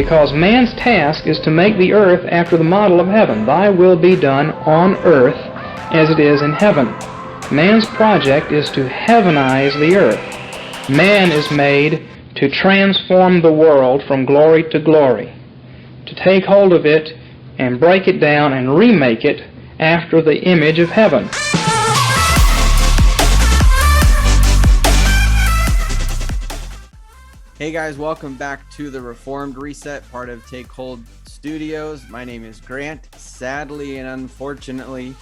because man's task is to make the earth after the model of heaven. Thy will be done on earth as it is in heaven. Man's project is to heavenize the earth. Man is made to transform the world from glory to glory, to take hold of it and break it down and remake it after the image of heaven. Hey guys, welcome back to the Reformed Reset, part of Take Hold Studios. My name is Grant. Sadly and unfortunately,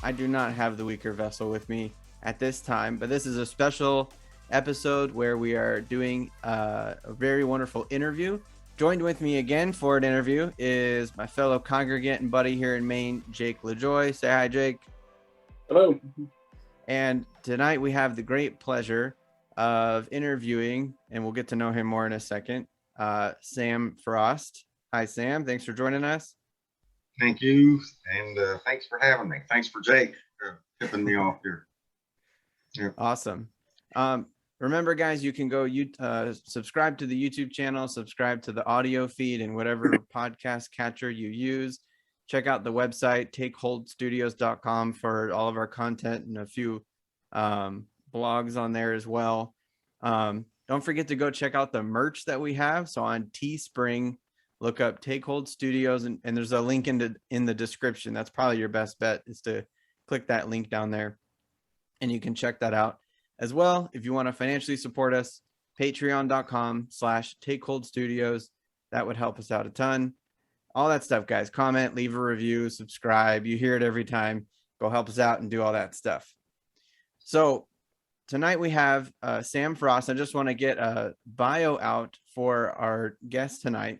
I do not have the weaker vessel with me at this time, but this is a special episode where we are doing a very wonderful interview. Joined with me again for an interview is my fellow congregant and buddy here in Maine, Jake LaJoy. Say hi, Jake. Hello. And tonight we have the great pleasure of interviewing, and we'll get to know him more in a second, Sam Frost. Hi, Sam. Thanks for joining us. Thank you, and thanks for having me. Thanks for Jake tipping me off here. Yeah. Awesome. Remember, guys, you can go subscribe to the YouTube channel, subscribe to the audio feed, and whatever podcast catcher you use. Check out the website, takeholdstudios.com, for all of our content and a few blogs on there as well. Don't forget to go check out the merch that we have. So on Teespring, look up Take Hold Studios, and there's a link in the description. That's probably your best bet, is to click that link down there, and you can check that out as well. If you want to financially support us, patreon.com/takeholdstudios. That would help us out a ton. All that stuff, guys. Comment, leave a review, subscribe. You hear it every time. Go help us out and do all that stuff. So tonight we have Sam Frost. I just want to get a bio out for our guest tonight.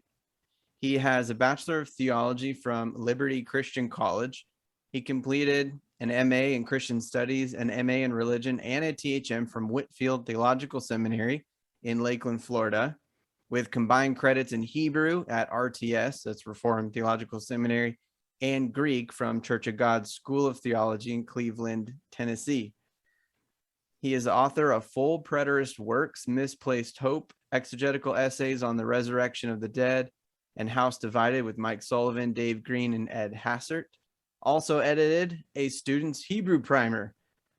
He has a Bachelor of Theology from Liberty Christian College. He completed an MA in Christian Studies, an MA in Religion, and a THM from Whitefield Theological Seminary in Lakeland, Florida, with combined credits in Hebrew at RTS, that's Reformed Theological Seminary, and Greek from Church of God School of Theology in Cleveland, Tennessee. He is the author of full preterist works, Misplaced Hope, exegetical essays on the resurrection of the dead, and House Divided with Mike Sullivan, Dave Green, and Ed Hassert. Also edited a student's Hebrew primer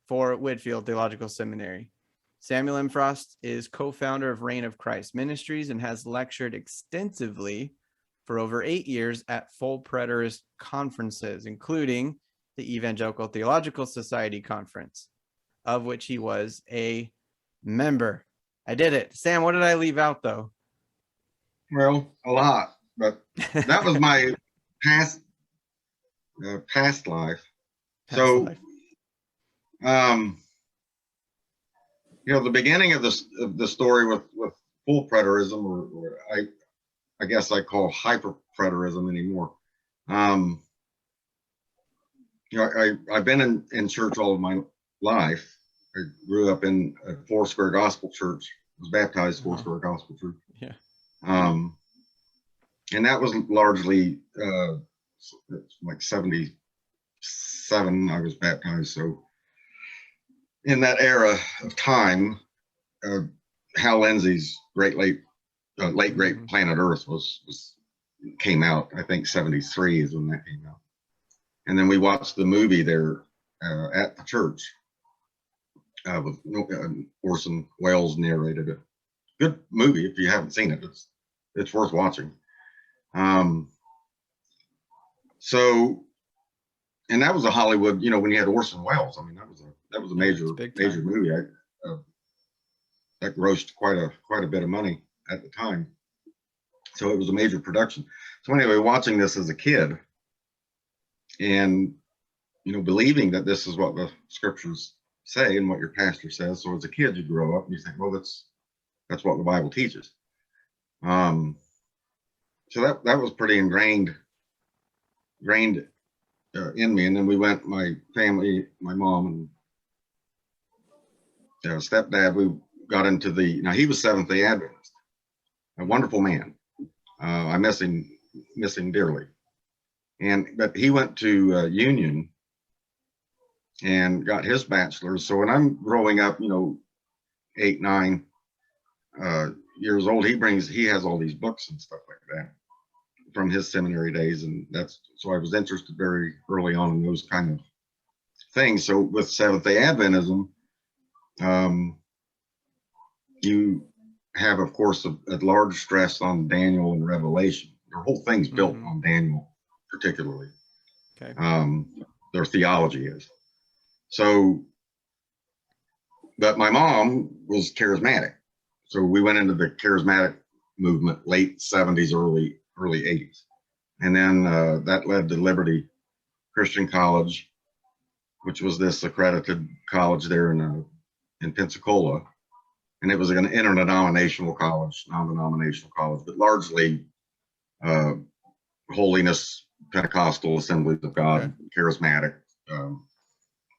for Whitefield Theological Seminary. Samuel M. Frost is co-founder of Reign of Christ Ministries and has lectured extensively for over 8 years at full preterist conferences, including the Evangelical Theological Society Conference, of which he was a member. I did it. Sam, what did I leave out, though? Well, a lot, but that was my past life. The beginning of the story with full preterism, or I guess I call hyper preterism anymore. I've been in church all of my life. I grew up in a Foursquare Gospel Church. I was baptized Foursquare Gospel Church. Yeah. And that was largely like 77. I was baptized. So in that era of time, Hal Lindsey's late great Planet Earth came out. I think 73 is when that came out. And then we watched the movie there at the church. With Orson Welles narrated it. Good movie. If you haven't seen it, it's worth watching. And that was a Hollywood, when you had Orson Welles. I mean, that was a major movie. That grossed quite a bit of money at the time. So it was a major production. So anyway, watching this as a kid, and believing that this is what the scriptures say and what your pastor says. So as a kid, you grow up and you think, well, that's what the Bible teaches. So that was pretty ingrained in me. And then we went, my family, my mom and stepdad, we got into he was Seventh-day Adventist, a wonderful man. I miss him dearly. But he went to Union and got his bachelor's. So when I'm growing up, 8, 9 years old, he has all these books and stuff like that. from his seminary days, and so I was interested very early on in those kind of things. So with Seventh-day Adventism, you have, of course, a large stress on Daniel and Revelation. Their whole thing's built on Daniel, particularly. Okay. Their theology is. So, but my mom was charismatic. So we went into the charismatic movement, late 70s, early 80s. And then that led to Liberty Christian College, which was this accredited college there in Pensacola. And it was an interdenominational college, non-denominational college, but largely holiness, Pentecostal, Assemblies of God, charismatic.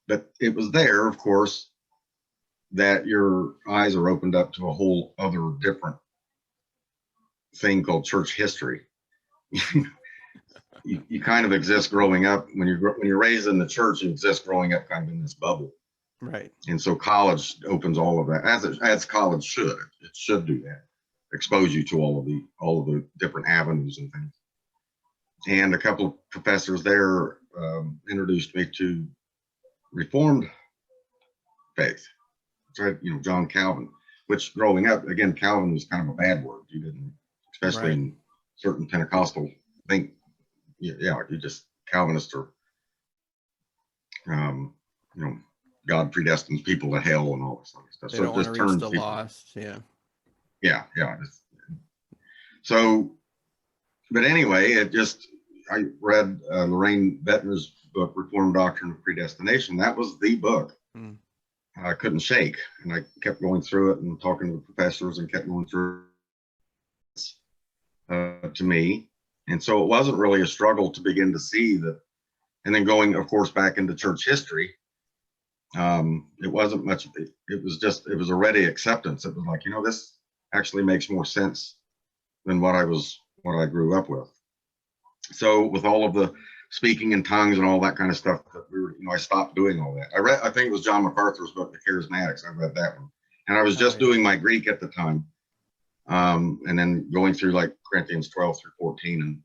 But it was there, of course, that your eyes are opened up to a whole other different thing called church history. You kind of exist growing up when you're raised in the church. You exist growing up kind of in this bubble, right? And so college opens all of that, as college should. It should do that, expose you to all of the different avenues and things. And a couple of professors there introduced me to Reformed faith. Right, John Calvin, which growing up, again, Calvin was kind of a bad word. You didn't, especially in certain Pentecostal think, you just Calvinist or, God predestines people to hell and all this other stuff. They so don't it just want to reach turns the lost. Yeah. So, but anyway, I read Lorraine Bettner's book, Reformed Doctrine of Predestination. That was the book I couldn't shake, and I kept going through it and talking to the professors and kept going through to me. And so it wasn't really a struggle to begin to see that. And then going, of course, back into church history, it wasn't much. It was a ready acceptance. It was like, this actually makes more sense than what I grew up with. So with all of the speaking in tongues and all that kind of stuff, that I stopped doing all that. I think it was John MacArthur's book, The Charismatics. I read that one, and I was just doing my Greek at the time, and then going through like Corinthians 12 through 14 and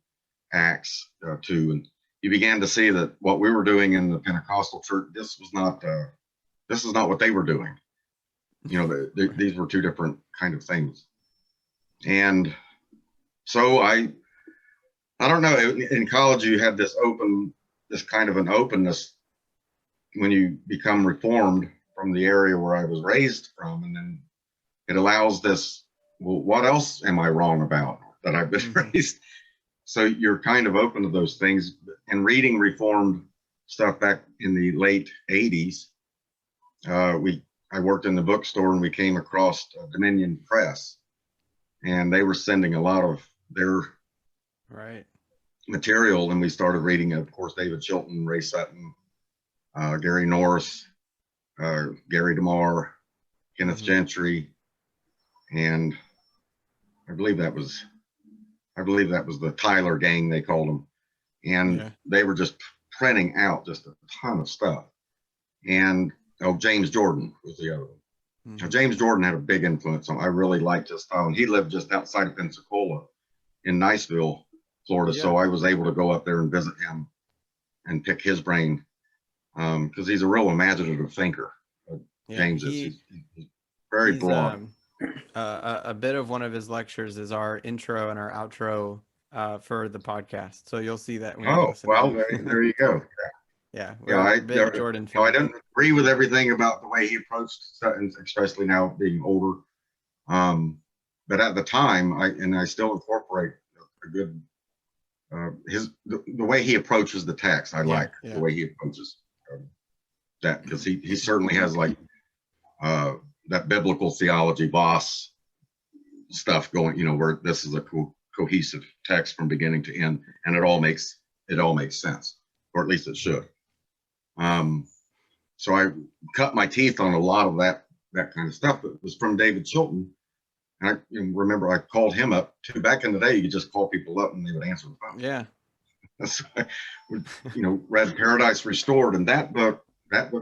Acts 2, and you began to see that what we were doing in the Pentecostal church, this is not what they were doing. These were two different kind of things, and so I don't know. In college, you have this kind of an openness when you become Reformed from the area where I was raised from, and then it allows this. Well, what else am I wrong about that I've been raised? So you're kind of open to those things. And reading Reformed stuff back in the late '80s, I worked in the bookstore, and we came across Dominion Press, and they were sending a lot of their material, and we started reading, of course, David Chilton, Ray Sutton, Gary Norris, Gary DeMar, Kenneth Gentry, and I believe that was the Tyler gang, they called them, and they were just printing out just a ton of stuff. And James Jordan was the other one. Now, James Jordan had a big influence on. I really liked his style, and he lived just outside of Pensacola, in Niceville, Florida. So I was able to go up there and visit him and pick his brain, because he's a real imaginative thinker. James is. He's very broad. A bit of one of his lectures is our intro and our outro for the podcast. So you'll see that when you listen. Well, there you go. Jordan. I don't agree with everything about the way he approached, especially now being older. But at the time, I still incorporate a good the way he approaches the text. I like the way he approaches that, because he certainly has like that biblical theology boss stuff going, where this is a cohesive text from beginning to end, and it all makes sense, or at least it should. So I cut my teeth on a lot of that kind of stuff that was from David Chilton. And I remember I called him up too. Back in the day, you could just call people up and they would answer the phone. Yeah. So I read Paradise Restored, and that book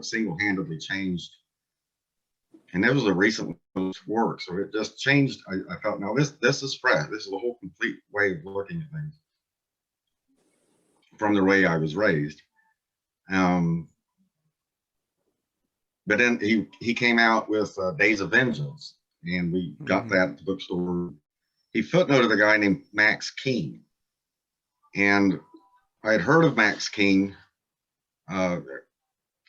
single-handedly changed. And that was a recent work, so it just changed. I thought, now this is fresh. This is a whole complete way of looking at things. from the way I was raised. But then he came out with Days of Vengeance, and we got that at the bookstore. He footnoted a guy named Max King, and I had heard of Max King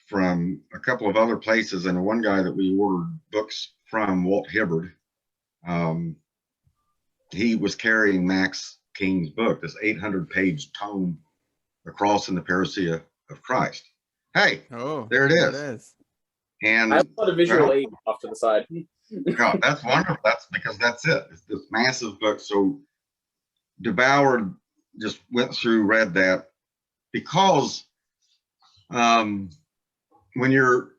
from a couple of other places, and one guy that we ordered books from, Walt Hibbard, he was carrying Max King's book, this 800-page tome, The Cross and the Parousia of Christ. Hey, there it is. And I have a lot of visual aid off to the side. God, that's wonderful. That's because that's it. It's this massive book. So devoured, just went through, read that, because when you're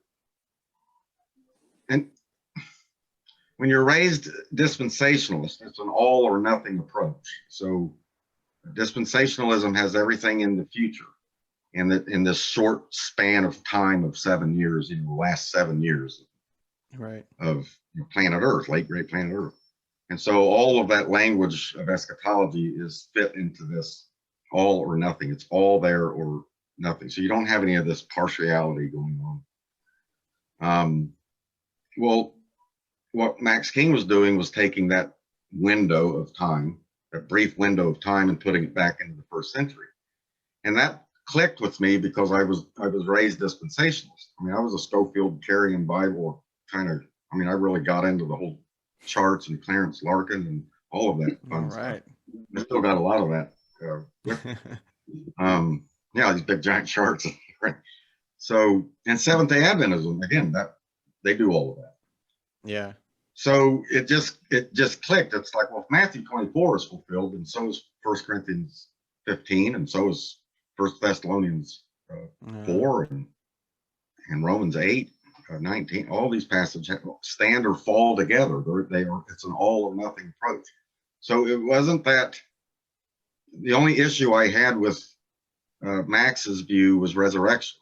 raised dispensationalist, it's an all or nothing approach. So dispensationalism has everything in the future, and that in this short span of time of 7 years, in the last 7 years, right, of planet Earth, late great planet Earth. And so all of that language of eschatology is fit into this all or nothing. It's all there or nothing. So you don't have any of this partiality going on. Well, what Max King was doing was taking that window of time, that brief window of time, and putting it back into the first century. And that clicked with me because I was raised dispensationalist. I mean, I was a Schofield carrying Bible kind of. I mean, I really got into the whole charts and Clarence Larkin and all of that fun stuff. I still got a lot of that. Yeah, these big giant charts. So, and Seventh-day Adventism, again, that they do all of that. Yeah. So it just clicked. It's like, well, if Matthew 24 is fulfilled, and so is 1 Corinthians 15, and so is 1 Thessalonians 4, and Romans 8, 19. All these passages stand or fall together. It's an all or nothing approach. So it wasn't that. The only issue I had with Max's view was resurrection.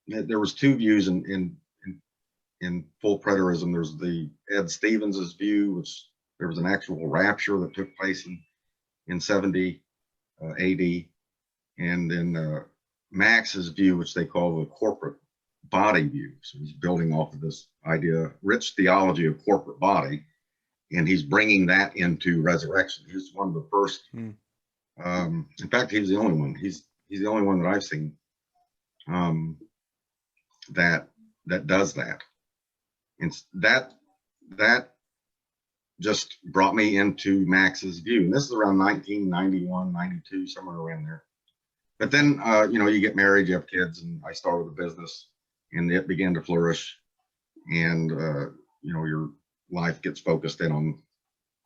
There was two views in full preterism. There's the Ed Stevens's view, which there was an actual rapture that took place in 70 AD, and then Max's view, which they call the corporate body view. So he's building off of this idea, rich theology of corporate body, and he's bringing that into resurrection. He's one of the first. In fact, he's the only one. He's the only one that I've seen that does that. And that just brought me into Max's view. And this is around 1991, 92, somewhere around there. But then, you get married, you have kids, and I started a business, and it began to flourish. And, your life gets focused in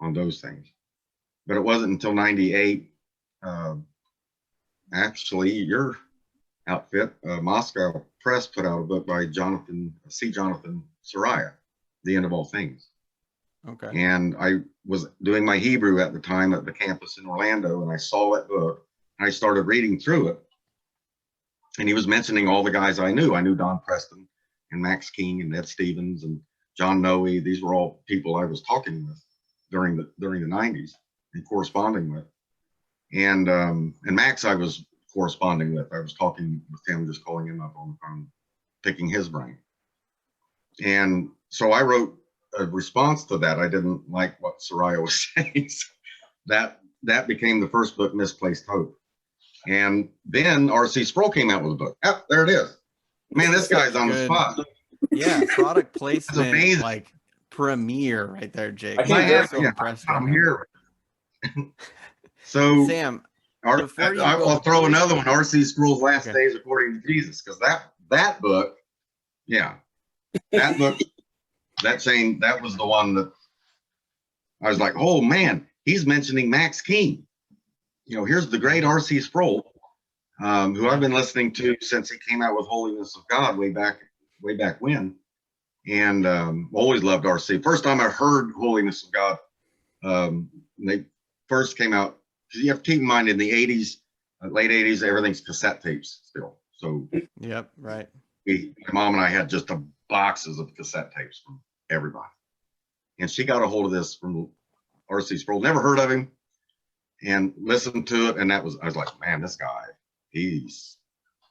on those things. But it wasn't until 98, actually, your outfit, Moscow Press, put out a book by Jonathan Soraya, The End of All Things. Okay. And I was doing my Hebrew at the time at the campus in Orlando, and I saw that book, and I started reading through it. And he was mentioning all the guys I knew. I knew Don Preston and Max King and Ed Stevens and John Noe. These were all people I was talking with during the 90s and corresponding with. And Max I was corresponding with. I was talking with him, just calling him up on the phone, picking his brain. And so I wrote a response to that. I didn't like what Soraya was saying. So that became the first book, Misplaced Hope. And then R.C. Sproul came out with a book. Oh, there it is. Man, this guy's on the spot. Yeah, product placement, like premiere right there, Jake. I'm here. So Sam, I'll throw another one, R.C. Sproul's Last Days According to Jesus, because that book, that book, that was the one that I was like, oh man, he's mentioning Max King. Here's the great R.C. Sproul, who I've been listening to since he came out with Holiness of God way back when, and always loved R.C. First time I heard Holiness of God, they first came out, because you have to keep in mind in the 80s, late 80s, everything's cassette tapes still. So yep, right. My mom and I had just boxes of cassette tapes from everybody, and she got a hold of this from R.C. Sproul. Never heard of him, and listened to it, and I was like, man, this guy he's,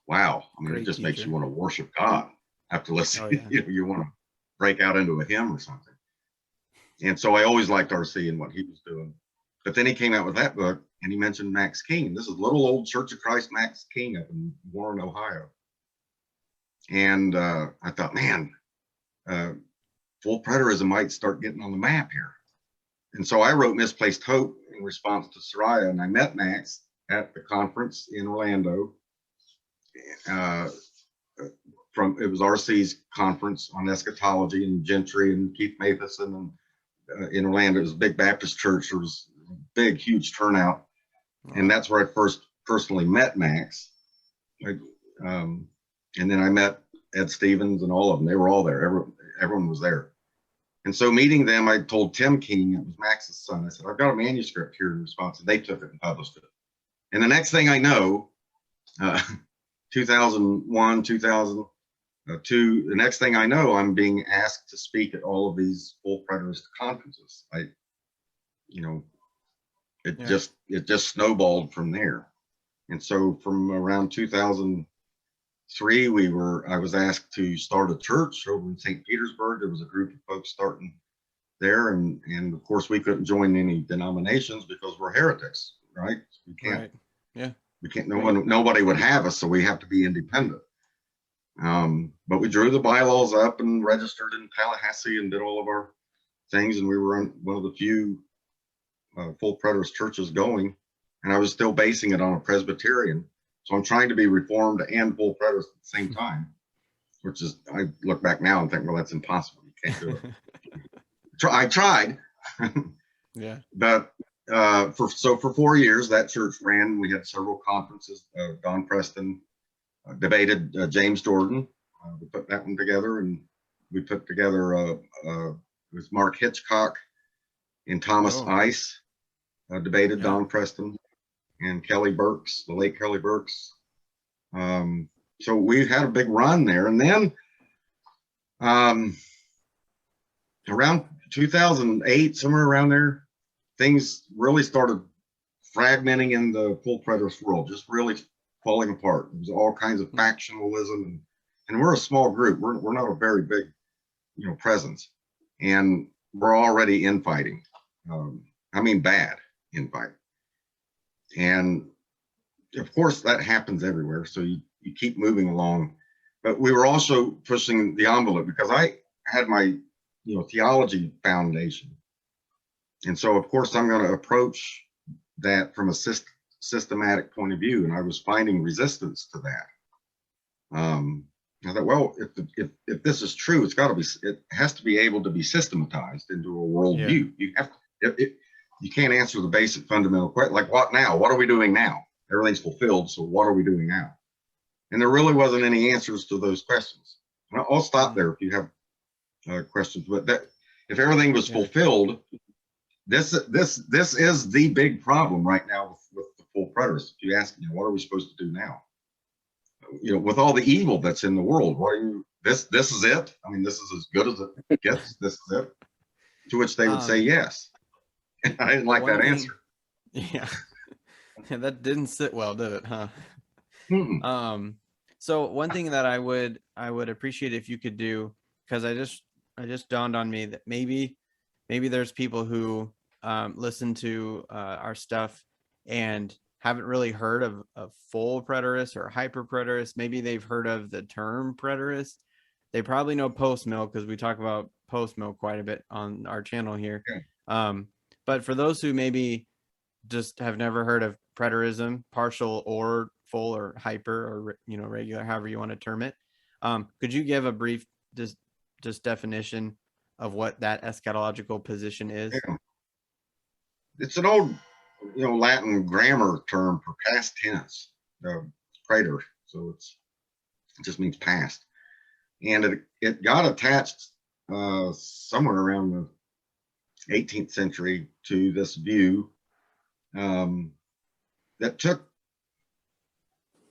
wow. I mean, Great it just makes teacher. you want to worship God after listening. Oh, yeah. You want to break out into a hymn or something. And so I always liked RC and what he was doing. But then he came out with that book and he mentioned Max King. This is little old Church of Christ Max King up in Warren, Ohio. And I thought, man, full preterism might start getting on the map here. And so I wrote Misplaced Hope in response to Soraya, and I met Max at the conference in Orlando. It was RC's conference on eschatology, and Gentry and Keith Matheson, and in Orlando. It was a big Baptist church. There was a big, huge turnout, and that's where I first personally met Max. And then I met Ed Stevens and all of them. They were all there. Everyone was there. And so meeting them, I told Tim King, it was Max's son, I said, I've got a manuscript here in response. And they took it and published it. And the next thing I know, 2001, 2002, the next thing I know, I'm being asked to speak at all of these full preterist conferences. It just snowballed from there. And so from around 2003, I was asked to start a church over in St. Petersburg. There was a group of folks starting there, and of course we couldn't join any denominations because we're heretics, right? We can't. Right. Yeah. We can't. Nobody would have us, so we have to be independent. But we drew the bylaws up and registered in Tallahassee and did all of our things, and we were one of the few full preterist churches going, and I was still basing it on a Presbyterian. So I'm trying to be Reformed and full preterist at the same time, which is, I look back now and think, well, that's impossible. You can't do it. I tried. Yeah. But for 4 years, that church ran. We had several conferences. Don Preston debated James Jordan. We put that one together, and we put together with Mark Hitchcock and Thomas Ice debated Don Preston and Kelly Burks, the late Kelly Burks. So we had a big run there. And then around 2008, somewhere around there, things really started fragmenting in the full preterist world, just really falling apart. There was all kinds of factionalism, and we're a small group. We're not a very big, presence, and we're already infighting. I mean, bad infighting. And of course that happens everywhere. So you keep moving along, but we were also pushing the envelope because I had my, theology foundation. And so of course I'm going to approach that from a systematic point of view. And I was finding resistance to that. I thought, well, if this is true, it has to be able to be systematized into a worldview. Yeah. You can't answer the basic fundamental question, like what now? What are we doing now? Everything's fulfilled, so what are we doing now? And there really wasn't any answers to those questions. And I'll stop there if you have questions. But if everything was fulfilled, this is the big problem right now with the full preterists. If you ask, what are we supposed to do now? With all the evil that's in the world, this is it? I mean, this is as good as it gets. This is it. To which they would say yes. I didn't like that answer. Yeah. That didn't sit well, did it, huh? So one thing that I would appreciate if you could do, because I just dawned on me that maybe there's people who listen to our stuff and haven't really heard of full preterist or hyper preterist. Maybe they've heard of the term preterist. They probably know post mill because we talk about post mill quite a bit on our channel here. Okay. But for those who maybe just have never heard of preterism, partial or full or hyper or regular, however you want to term it, could you give a brief just definition of what that eschatological position is? Yeah. It's an old, Latin grammar term for past tense, praeter. So it just means past, and it got attached somewhere around the 18th century to this view that took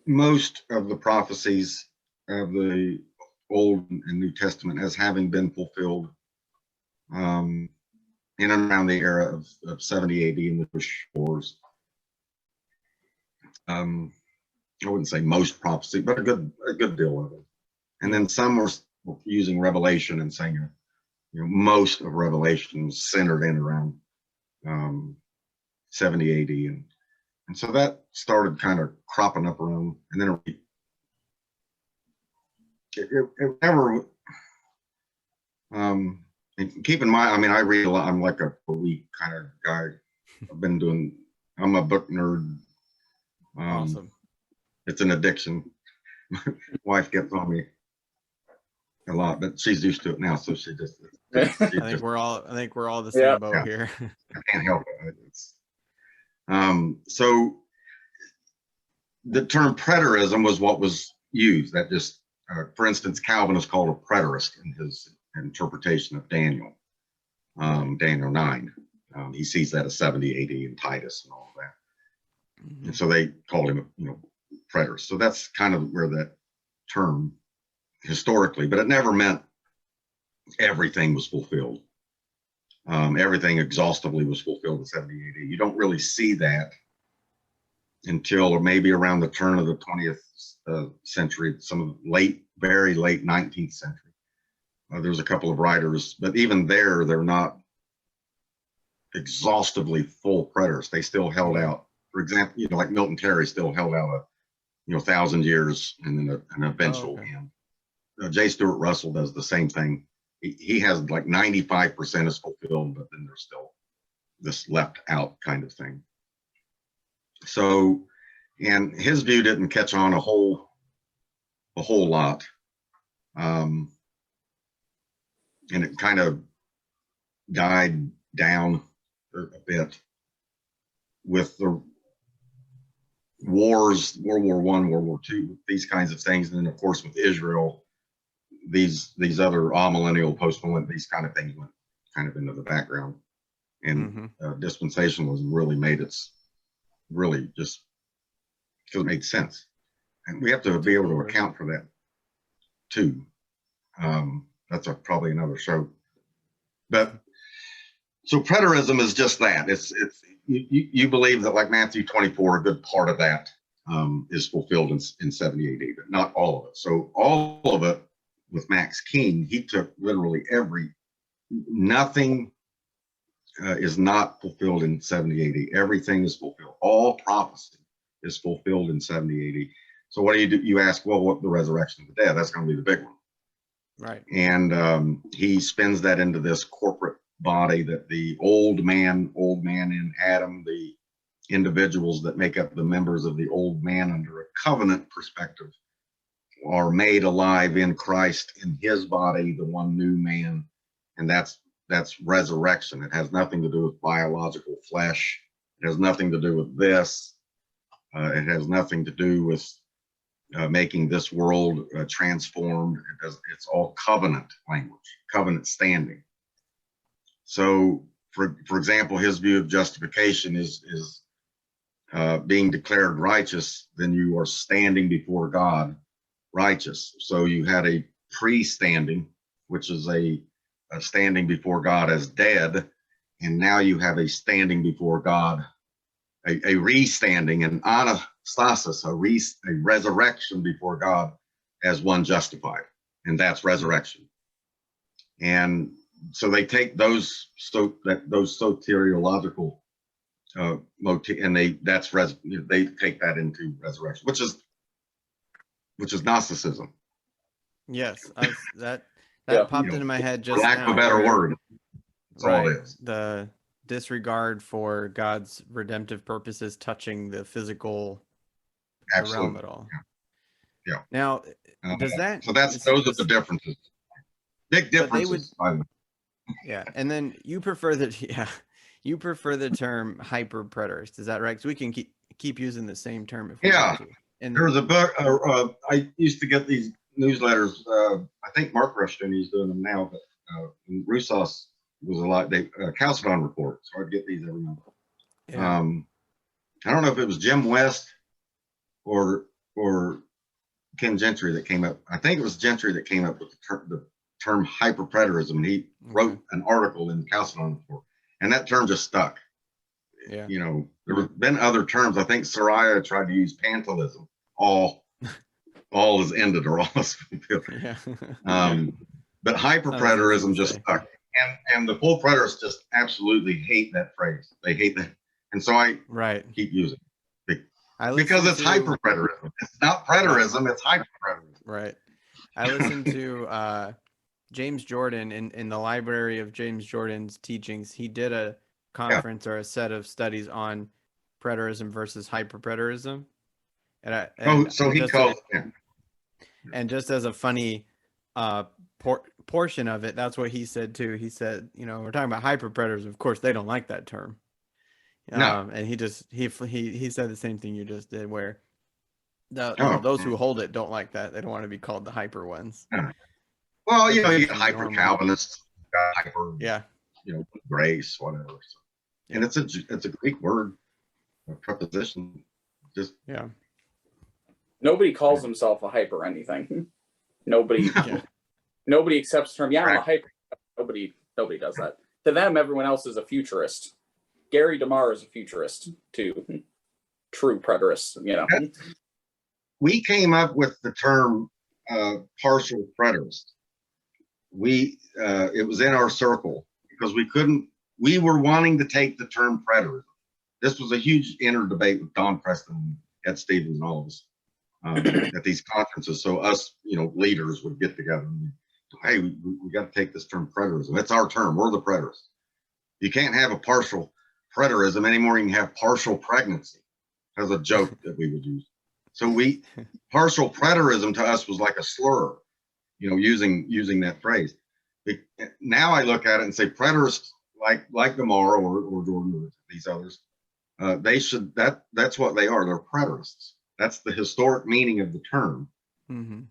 most of the prophecies of the Old and New Testament as having been fulfilled in and around the era of 70 AD in the Jewish wars. And I wouldn't say most prophecy, but a good deal of it. And then some were using Revelation and saying, most of Revelation was centered in around 70 AD. And so that started kind of cropping up around, and then it never, and keep in mind, I mean, I read a lot. I'm like a week kind of guy. I'm a book nerd. Awesome. It's an addiction. My wife gets on me a lot, but she's used to it now, so she just. I think we're all the same boat here. I can't help it. So the term preterism was what was used. That just, for instance, Calvin is called a preterist in his interpretation of Daniel, Daniel 9. He sees that as 70 AD in Titus and all of that. And so they called him, preterist. So that's kind of where that term historically, but it never meant everything was fulfilled. Everything exhaustively was fulfilled in 70 AD. You don't really see that until maybe around the turn of the 20th century, some of the very late 19th century. There's a couple of writers, but even there, they're not exhaustively full preterists. They still held out. For example, like Milton Terry still held out 1,000 years and then an eventual end. J. Stuart Russell does the same thing. He has like 95% is fulfilled, but then there's still this left out kind of thing. So, and his view didn't catch on a whole lot. And it kind of died down a bit with the wars, World War I, World War II, these kinds of things. And then of course with Israel, these other amillennial, postmillennial, these kind of things went kind of into the background. And dispensationalism really really just because it made sense. And we have to be able to account for that too. That's probably another show. But so preterism is just that. It's you believe that like Matthew 24, a good part of that is fulfilled in 70 AD, but not all of it. So all of it with Max King, he took literally nothing is not fulfilled in 70 AD. Everything is fulfilled. All prophecy is fulfilled in 70 AD. So what do? You ask, well, what the resurrection of the dead? That's going to be the big one. Right. And he spins that into this corporate body that the old man in Adam, the individuals that make up the members of the old man under a covenant perspective are made alive in Christ, in his body, the one new man. And that's resurrection. It has nothing to do with biological flesh. It has nothing to do with this. It has nothing to do with making this world transformed. It's all covenant language, covenant standing. So, for example, his view of justification is being declared righteous, then you are standing before God righteous. So you had a pre-standing, which is a standing before God as dead, and now you have a standing before God, a re-standing, an anastasis, a resurrection before God as one justified, and that's resurrection. And so they take those soteriological motif, and they take that into resurrection, which is Gnosticism. Yes, that popped into my head just for lack now, of a better word. That's all it is. The disregard for God's redemptive purposes touching the physical realm at all. Yeah. Now, does that? So those are the differences. Big differences. Yeah, and then you prefer the term hyper preterist. Is that right? Because we can keep using the same term if we want to. And there was a book. I used to get these newsletters. I think Mark Rushton is doing them now, but Roussos was a lot. Chalcedon Report. So I'd get these every month. Yeah. I don't know if it was Jim West or Ken Gentry that came up. I think it was Gentry that came up with the term hyperpreterism, and he wrote an article in the Chalcedon Report, and that term just stuck. Yeah. There have been other terms. I think Sariah tried to use pantelism, all is ended or all is fulfilled. Yeah. But hyper-preterism just stuck. And the full preterists just absolutely hate that phrase. They hate that. And so I keep using it. Because it's hyper-preterism. It's not preterism, it's hyper-preterism. Right. I listened to James Jordan in the library of James Jordan's teachings. He did a conference or a set of studies on preterism versus hyper-preterism. And just as a funny portion of it, that's what he said too. He said, you know, we're talking about hyper-preterism. Of course, they don't like that term. No. And he said the same thing you just did, where those who hold it don't like that. They don't want to be called the hyper ones. Well, you know, you get hyper Calvinists, hyper, you know, grace, whatever. So, and it's a Greek word, a preposition. Just Nobody calls himself a hyper anything. Nobody accepts the term. Yeah, I'm a hyper. Nobody does that. To them, everyone else is a futurist. Gary DeMar is a futurist too. True preterist, you know. We came up with the term partial preterist. It was in our circle because we were wanting to take the term preterism. This was a huge inner debate with Don Preston, Ed Stevens, and all of us at these conferences. So us, you know, leaders would get together and, hey, we got to take this term preterism. It's our term. We're the preterists. You can't have a partial preterism anymore. You can have partial pregnancy as a joke that we would use. So partial preterism to us was like a slur, you know, using that phrase. Now I look at it and say preterists like Gamara or Jordan or these others, that's what they are. They're preterists. That's the historic meaning of the term. Mm-hmm.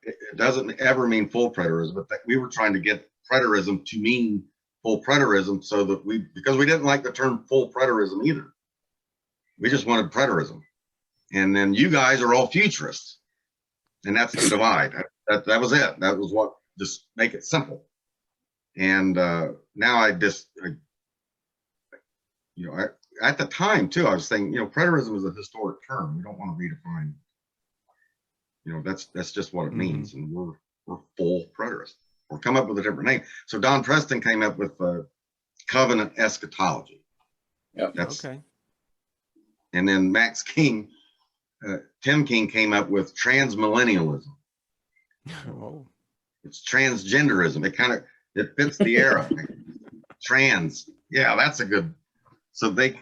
It doesn't ever mean full preterism, but we were trying to get preterism to mean full preterism so that because we didn't like the term full preterism either. We just wanted preterism. And then you guys are all futurists. And that's the divide. That was it. That was what, just make it simple. And now at the time too, I was saying, you know, preterism is a historic term. We don't want to redefine, you know, that's just what it means. And we're full preterists. Or come up with a different name. So Don Preston came up with covenant eschatology. Yeah. Okay. And then Max King, Tim King came up with transmillennialism. Oh. It's transgenderism. It fits the era. Trans. Yeah, that's a good. So they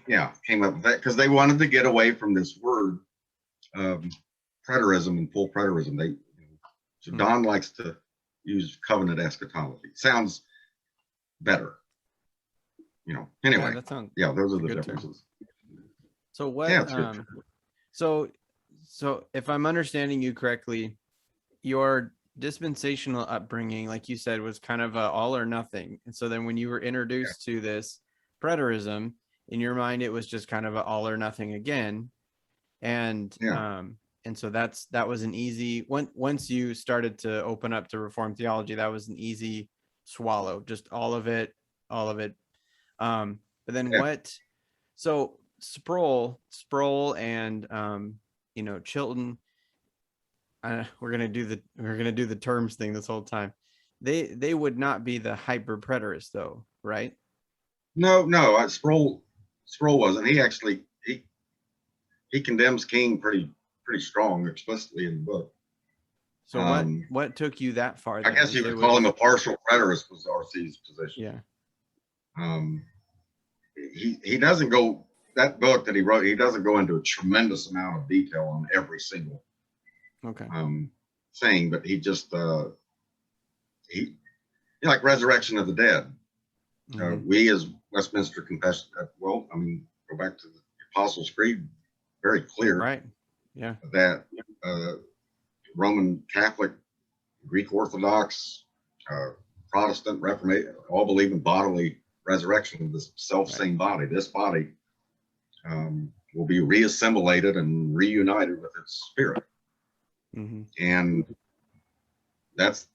came up with that because they wanted to get away from this word preterism and full preterism. So Don likes to use covenant eschatology. Sounds better. You know. Anyway. Those are the differences. So what? So if I'm understanding you correctly, your dispensational upbringing, like you said, was kind of a all or nothing. And so then when you were introduced to this preterism, in your mind, it was just kind of an all or nothing again. And so that was an easy once you started to open up to Reformed theology, that was an easy swallow, just all of it. But then what? So Sproul and you know, Chilton, we're gonna do the terms thing this whole time. They would not be the hyper preterists though, right? No, Sproul wasn't. He actually he condemns King pretty strong explicitly in the book. So what took you that far? I guess you could call him a partial preterist, was RC's position. Yeah. He doesn't go, that book that he wrote, he doesn't go into a tremendous amount of detail on every single thing, but he just he like resurrection of the dead. We as Westminster Confession, go back to the Apostles' Creed, very clear, right? Yeah, that Roman Catholic, Greek Orthodox, Protestant, Reformation, all believe in bodily resurrection of this self-same body. This body will be reassimilated and reunited with its spirit. And that's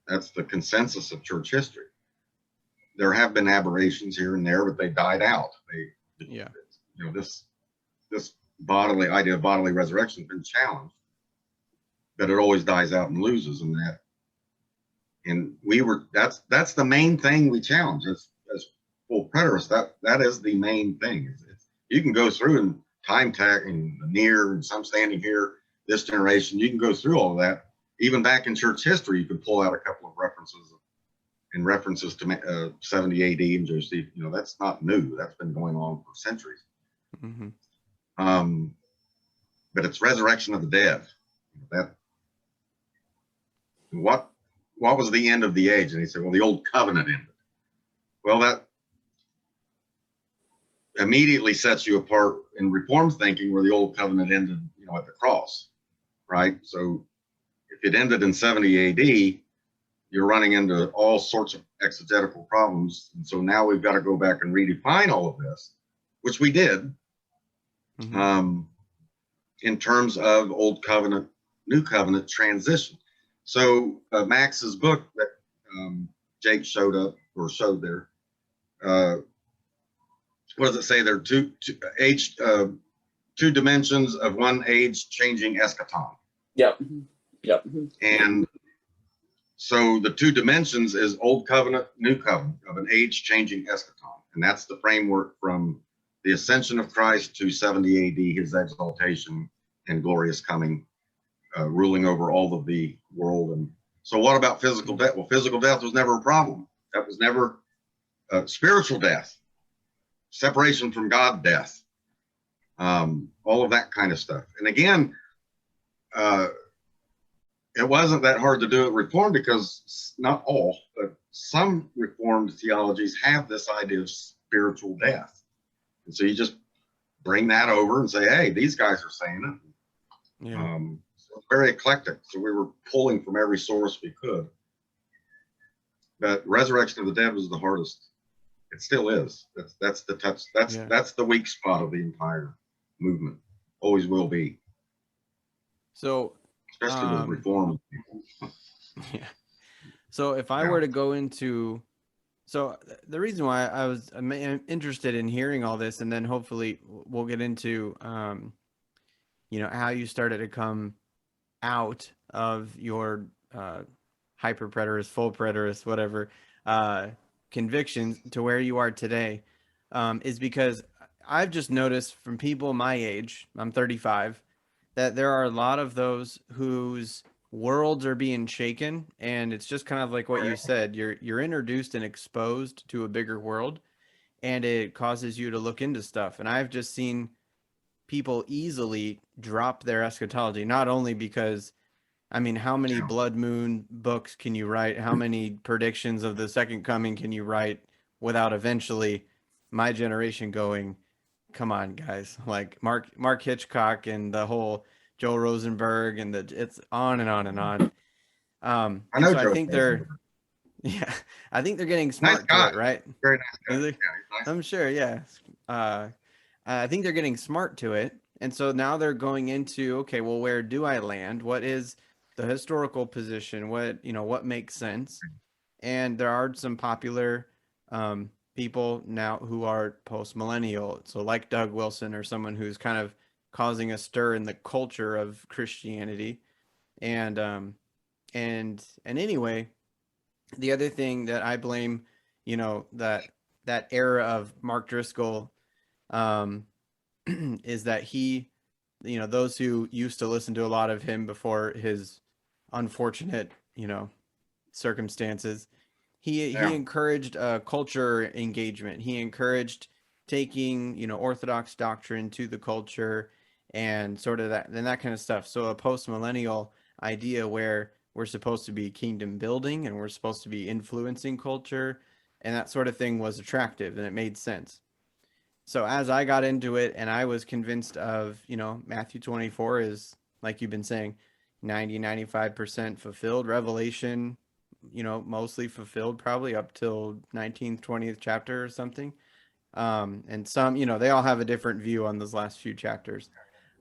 the consensus of church history. There have been aberrations here and there, but they died out. This idea of bodily resurrection has been challenged, but it always dies out and loses in that. And that's the main thing we challenge as full preterists. That is the main thing. You can go through and time tag and the near and some standing here, this generation, you can go through all of that. Even back in church history, you could pull out a couple of references to 70 AD and just, that's not new. That's been going on for centuries. Mm-hmm. But it's resurrection of the dead. What was the end of the age? And he said, well, the old covenant ended. Well, that immediately sets you apart in Reformed thinking, where the old covenant ended, at the cross, right? So if it ended in 70 AD, you're running into all sorts of exegetical problems. And so now we've got to go back and redefine all of this, which we did, Mm-hmm. In terms of old covenant, new covenant transition. So Max's book that Jake showed there, what does it say? There are two dimensions of one age changing eschaton. Yep. And so the two dimensions is old covenant, new covenant of an age changing eschaton. And that's the framework from the ascension of Christ to 70 AD, his exaltation and glorious coming, ruling over all of the world. And so what about physical death? Well, physical death was never a problem. That was never spiritual death, separation from God death, all of that kind of stuff. And again, it wasn't that hard to do at Reformed, because not all, but some Reformed theologies have this idea of spiritual death. And so you just bring that over and say, hey, these guys are saying it. Yeah. So very eclectic. So we were pulling from every source we could. But resurrection of the dead was the hardest. It still is. That's the touch. That's the weak spot of the entire movement. Always will be. So especially with Reform people. Yeah. So if I were to go into, so the reason why I was interested in hearing all this, and then hopefully we'll get into, how you started to come out of your hyper preterist, full preterist, whatever, convictions to where you are today, is because I've just noticed from people my age, I'm 35, that there are a lot of those whose worlds are being shaken, and it's just kind of like what you said. You're introduced and exposed to a bigger world, and it causes you to look into stuff. And I've just seen people easily drop their eschatology, not only because, how many blood moon books can you write? How many predictions of the second coming can you write without eventually my generation going, come on, guys, like Mark Hitchcock and the whole Joel Rosenberg, and it's on and on and on. I know. So I think I think they're getting smart to it, right? Very nice guy. Nice. I'm sure, yeah. I think they're getting smart to it, and so now they're going into, okay, well, where do I land? What is the historical position? What makes sense? And there are some popular people now who are post-millennial, so like Doug Wilson, or someone who's kind of causing a stir in the culture of Christianity. And anyway, the other thing that I blame, that era of Mark Driscoll, is that he, those who used to listen to a lot of him before his unfortunate, circumstances, he encouraged culture engagement. He encouraged taking, orthodox doctrine to the culture, and sort of that kind of stuff. So a post-millennial idea where we're supposed to be kingdom building and we're supposed to be influencing culture, and that sort of thing was attractive, and it made sense. So as I got into it, and I was convinced of, Matthew 24 is, like you've been saying, 95% fulfilled. Revelation, mostly fulfilled, probably up till 19th, 20th chapter or something. And some, they all have a different view on those last few chapters.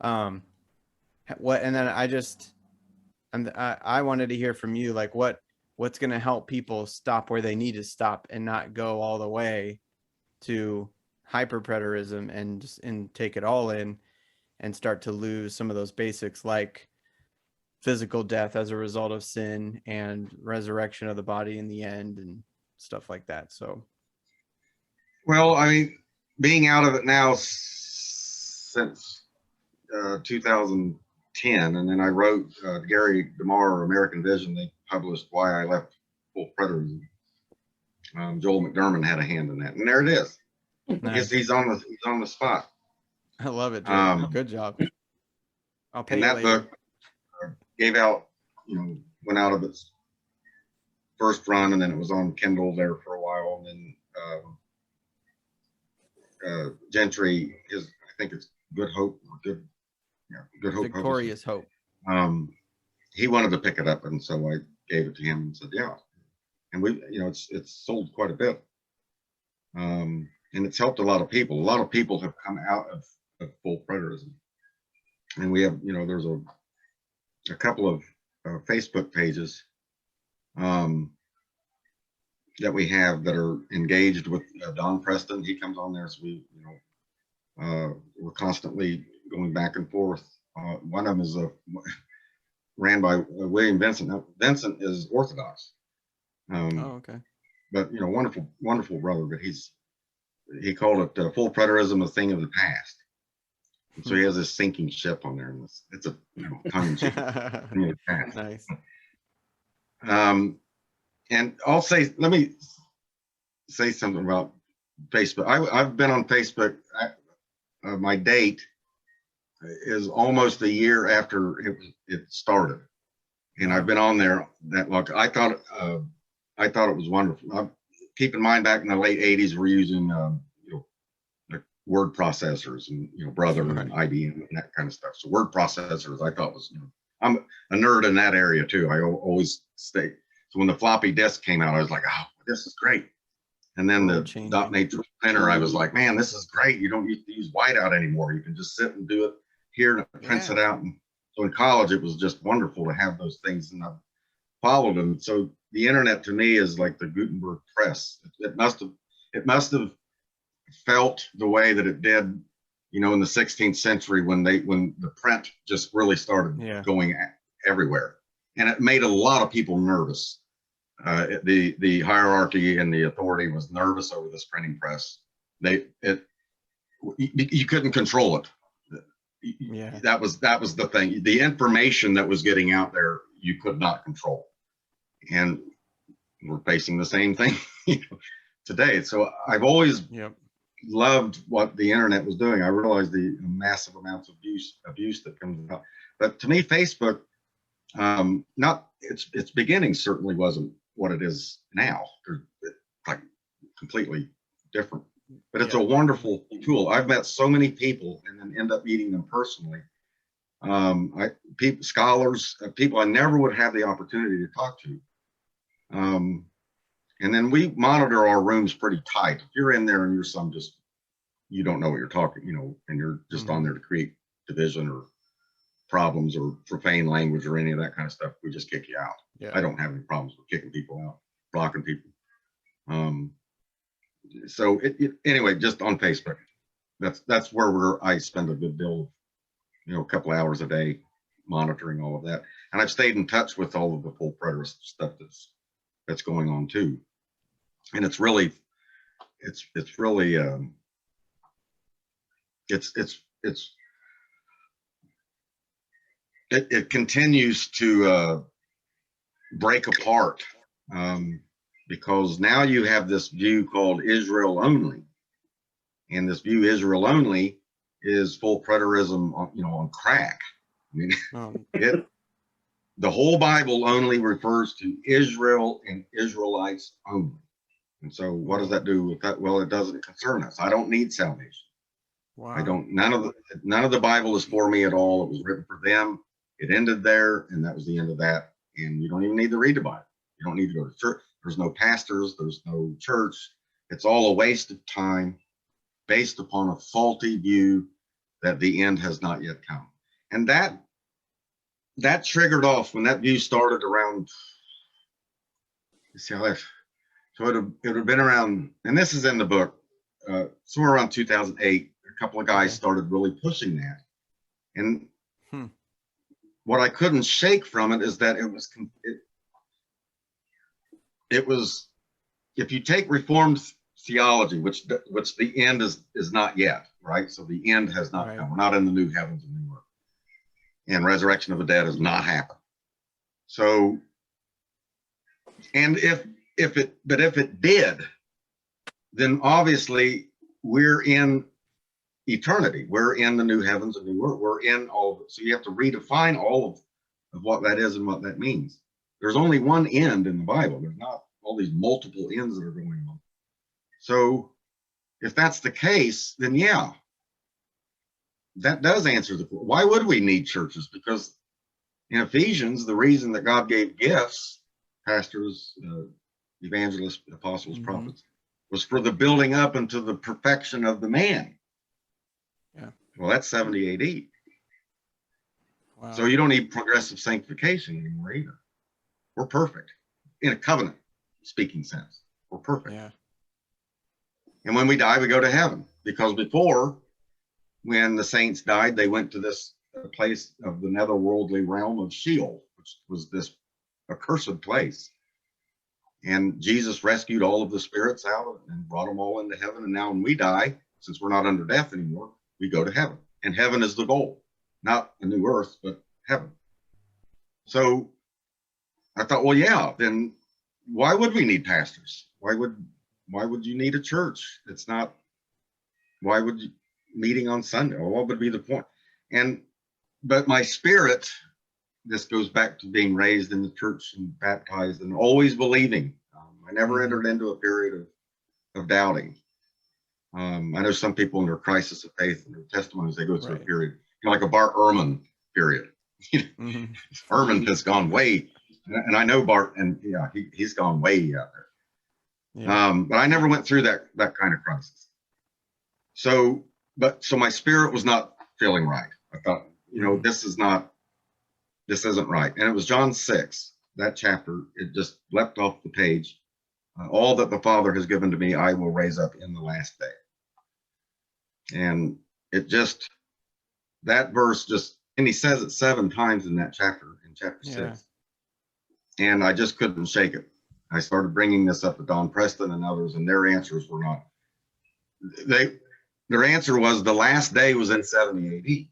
And then I wanted to hear from you, like what's going to help people stop where they need to stop and not go all the way to hyper preterism and take it all in. and start to lose some of those basics like physical death as a result of sin and resurrection of the body in the end and stuff like that. So, well, I mean, being out of it now since 2010, and then I wrote Gary DeMar, American Vision. They published Why I Left Full Preterism. Joel McDermott had a hand in that, and there it is. nice. He's on the spot. I love it, Jeremy. Good job. I'll pay And you that later. book gave out, went out of its first run, and then it was on Kindle there for a while, and then Gentry is, I think it's Good Hope, Good Hope, Victorious Hope. He wanted to pick it up, and so I gave it to him and said, yeah. And we, it's sold quite a bit, and it's helped a lot of people. A lot of people have come out of full preterism, and we have, there's a couple of Facebook pages that we have that are engaged with Don Preston. He comes on there, so we, we're constantly going back and forth. One of them is ran by William Vincent. Now, Vincent is Orthodox. Okay. But wonderful brother. But he called it full preterism, a thing of the past. And so he has this sinking ship on there, and it's a tongue thing of the past. Nice. And let me say something about Facebook. I've been on Facebook. My date is almost a year after it started, and I've been on there that long. I thought it was wonderful. Keep in mind, back in the late '80s, we're using like word processors and Brother and IBM and that kind of stuff. So word processors, I thought was, I'm a nerd in that area too. I always stay. So when the floppy disk came out, I was like, oh, this is great. And then the dot matrix printer, I was like, man, this is great. You don't need to use whiteout anymore. You can just sit and do it here and it prints it out. And so in college, it was just wonderful to have those things, and I followed them. So the internet to me is like the Gutenberg press. It must have felt the way that it did, in the 16th century when the print just really started going everywhere, and it made a lot of people nervous. The hierarchy and the authority was nervous over this printing press. You couldn't control it. Yeah, that was the thing. The information that was getting out there, you could not control, and we're facing the same thing today. So I've always loved what the internet was doing. I realized the massive amounts of abuse that comes out. But to me, Facebook, its beginning certainly wasn't what it is now. It's like completely different. But it's a wonderful tool. I've met so many people and then end up meeting them personally. Scholars, people I never would have the opportunity to talk to. And then we monitor our rooms pretty tight. If you're in there and you're you don't know what you're talking, and you're just on there to create division or problems or profane language or any of that kind of stuff, we just kick you out. Yeah. I don't have any problems with kicking people out, blocking people. So anyway, just on Facebook, that's where I spend a good deal of, a couple hours a day monitoring all of that. And I've stayed in touch with all of the full preterist stuff that's going on too. And it continues to break apart, because now you have this view called Israel only, and this view Israel only is full preterism on crack. I mean, the whole Bible only refers to Israel and Israelites only. And so what does that do with that? Well, it doesn't concern us. I don't need salvation. Wow. None of the Bible is for me at all. It was written for them. It ended there, and that was the end of that. And you don't even need to read the Bible. You don't need to go to church. There's no pastors. There's no church. It's all a waste of time based upon a faulty view that the end has not yet come. And that triggered off when that view started around, so it would have been around, and this is in the book, somewhere around 2008, a couple of guys started really pushing that. And what I couldn't shake from it is that it was, if you take Reformed theology, which the end is not yet, right? So the end has not come. We're not in the new heavens and new earth, and resurrection of the dead has not happened. So, and if it did, then obviously we're in eternity. We're in the new heavens and new earth. We're in all of it. So you have to redefine all of what that is and what that means. There's only one end in the Bible. There's not all these multiple ends that are going on. So if that's the case, then yeah, that does answer the question. Why would we need churches? Because in Ephesians, the reason that God gave gifts, pastors, evangelists, apostles, prophets, was for the building up into the perfection of the man. Yeah. Well, that's 70 AD. Wow. So you don't need progressive sanctification anymore either. We're perfect in a covenant speaking sense. We're perfect. Yeah. And when we die, we go to heaven, because before, when the saints died, they went to this place of the netherworldly realm of Sheol, which was this accursed place. And Jesus rescued all of the spirits out and brought them all into heaven. And now when we die, since we're not under death anymore, we go to heaven. And heaven is the goal, not a new earth, but heaven. So I thought, well, yeah, then why would we need pastors? Why would you need a church? It's not, why would you meeting on Sunday? Or what would be the point? But my spirit, this goes back to being raised in the church and baptized and always believing. I never entered into a period of doubting. I know some people in their crisis of faith and their testimonies, they go through a period, like a Bart Ehrman period. Ehrman has gone way, and I know Bart, and yeah, he's gone way out there. Yeah. But I never went through that kind of crisis. So my spirit was not feeling right. I thought, this isn't right. And it was John 6, that chapter, it just leapt off the page. All that the Father has given to me, I will raise up in the last day. And that verse and he says it 7 times in that chapter, in chapter 6. And I just couldn't shake it. I started bringing this up to Don Preston and others, and their answers were not. Their answer was the last day was in 70 AD.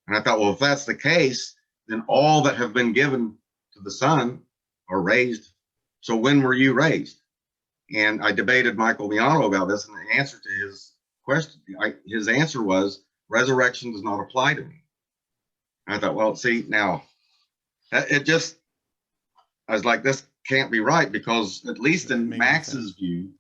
And I thought, well, if that's the case, then all that have been given to the Son are raised. So when were you raised? And I debated Michael Miano about this, and the answer to his question, his answer was, resurrection does not apply to me. And I thought, well, see, now, I was like, this can't be right, because at least in Max's view,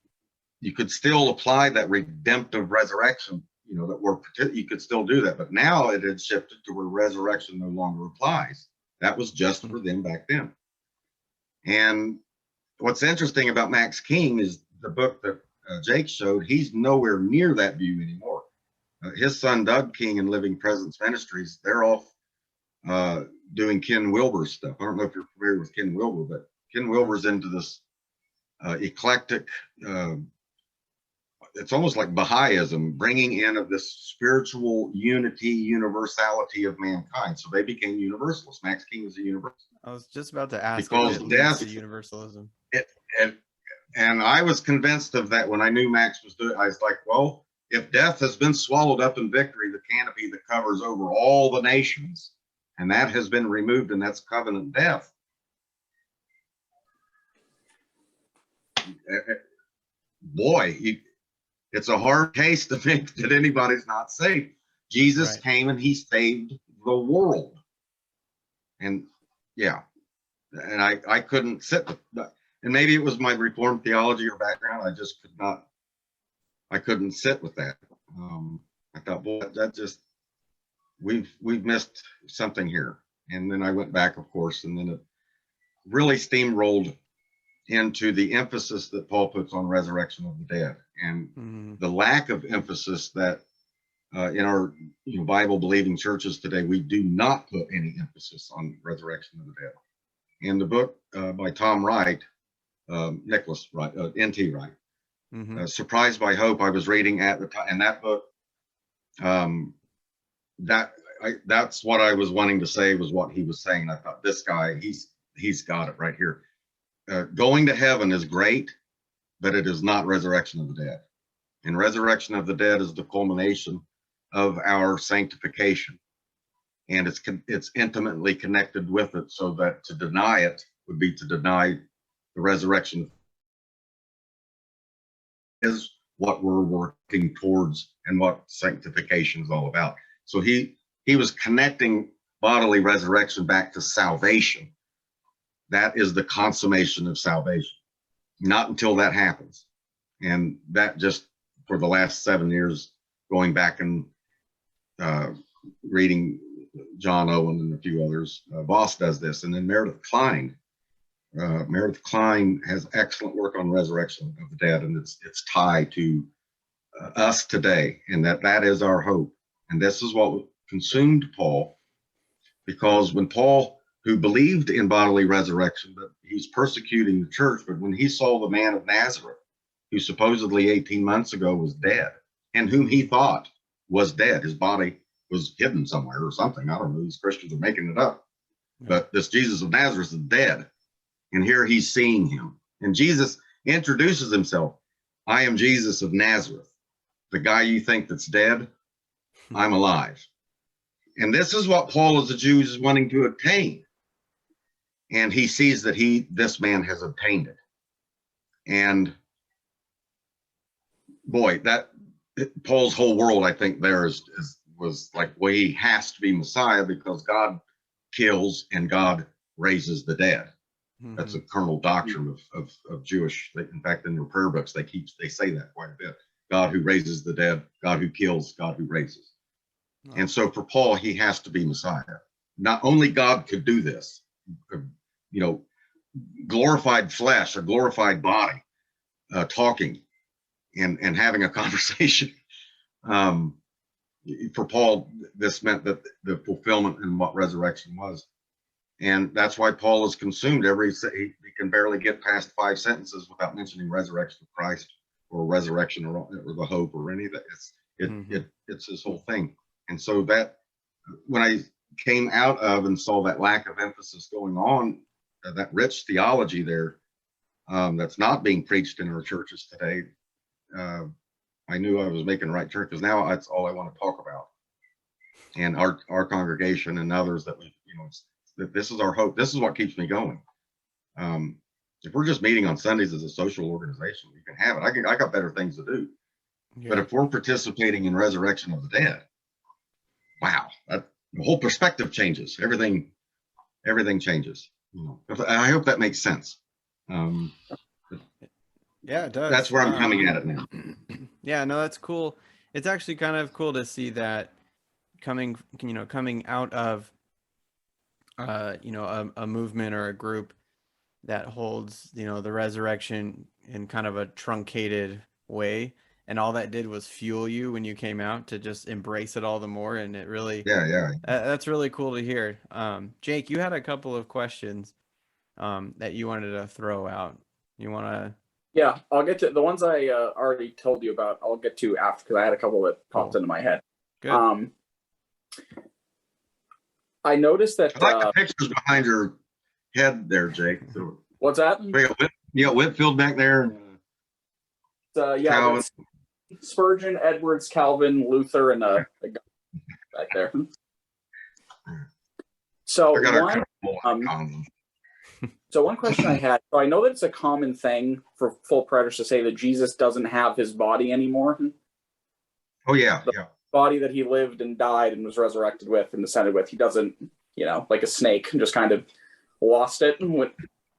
you could still apply that redemptive resurrection, you could still do that. But now it had shifted to where resurrection no longer applies. That was just for them back then. And what's interesting about Max King is the book that Jake showed, he's nowhere near that view anymore. His son, Doug King, and Living Presence Ministries, they're off doing Ken Wilber's stuff. I don't know if you're familiar with Ken Wilber, but Ken Wilber's into this eclectic, it's almost like Baha'ism, bringing in of this spiritual unity, universality of mankind. So they became universalists. Max King is a universalist. I was just about to ask, because death to universalism. And I was convinced of that when I knew Max was doing it. I was like, well, if death has been swallowed up in victory, the canopy that covers over all the nations, and that has been removed, and that's covenant death. Boy, it's a hard case to think that anybody's not saved. Jesus came and he saved the world. And yeah, and I couldn't sit with that. And maybe it was my Reformed theology or background. I couldn't sit with that. I thought, boy, that just, we've missed something here. And then I went back, of course, and then it really steamrolled into the emphasis that Paul puts on resurrection of the dead, and the lack of emphasis that in our Bible believing churches today, we do not put any emphasis on resurrection of the dead. In the book by Tom Wright, Nicholas Wright, N.T. Wright, Surprised by Hope, I was reading at the time, and that book, that that's what I was wanting to say, was what he was saying. I thought, this guy, he's got it right here. Going to heaven is great, but it is not resurrection of the dead. And resurrection of the dead is the culmination of our sanctification. And it's intimately connected with it, so that to deny it would be to deny the resurrection is what we're working towards and what sanctification is all about. So he was connecting bodily resurrection back to salvation. That is the consummation of salvation. Not until that happens. And that just for the last 7 years, going back and reading John Owen and a few others, Voss does this, and then Meredith Kline. Meredith Kline has excellent work on resurrection of the dead, and it's tied to us today, and that is our hope. And this is what consumed Paul, because when Paul, who believed in bodily resurrection, but he's persecuting the church, but when he saw the man of Nazareth, who supposedly 18 months ago was dead, and whom he thought was dead, his body was hidden somewhere or something. I don't know, these Christians are making it up. But this Jesus of Nazareth is dead. And here he's seeing him. And Jesus introduces himself. I am Jesus of Nazareth. The guy you think that's dead, I'm alive. And this is what Paul as a Jew is wanting to obtain. And he sees that this man has obtained it. And boy, that Paul's whole world, I think, there was like, well, he has to be Messiah, because God kills and God raises the dead. Mm-hmm. That's a kernel doctrine of Jewish. In fact, in their prayer books, they say that quite a bit. God who raises the dead, God who kills, God who raises. Oh. And so for Paul, he has to be Messiah. Not only God could do this, glorified flesh, a glorified body, talking and having a conversation. For Paul, this meant that the fulfillment in what resurrection was. And that's why Paul is consumed. He can barely get past 5 sentences without mentioning resurrection of Christ, or resurrection, or the hope, or any of that. It's his whole thing. And so that when I came out of and saw that lack of emphasis going on, that rich theology there, that's not being preached in our churches today, I knew I was making the right turn, because now that's all I want to talk about. And our congregation and others that that this is our hope. This is what keeps me going. If we're just meeting on Sundays as a social organization, you can have it. I got better things to do. Yeah. But if we're participating in resurrection of the dead, wow, the whole perspective changes. Everything changes. I hope that makes sense. Yeah, it does. That's where I'm coming at it now. Yeah, no, that's cool. It's actually kind of cool to see that coming out of a movement or a group that holds the resurrection in kind of a truncated way, and all that did was fuel you when you came out to just embrace it all the more. And it really, that's really cool to hear. Jake, you had a couple of questions that you wanted to throw out. You want to? Yeah, I'll get to the ones I already told you about. I'll get to after, because I had a couple that popped into my head. Good. I noticed that. I like the pictures behind your head there, Jake. So, what's that? Whitfield back there. Yeah, Spurgeon, Edwards, Calvin, Luther, and a guy back there. So one question I had. So I know that it's a common thing for full preterists to say that Jesus doesn't have his body anymore. Oh yeah, body that he lived and died and was resurrected with and ascended with. He doesn't, like a snake, just kind of lost it.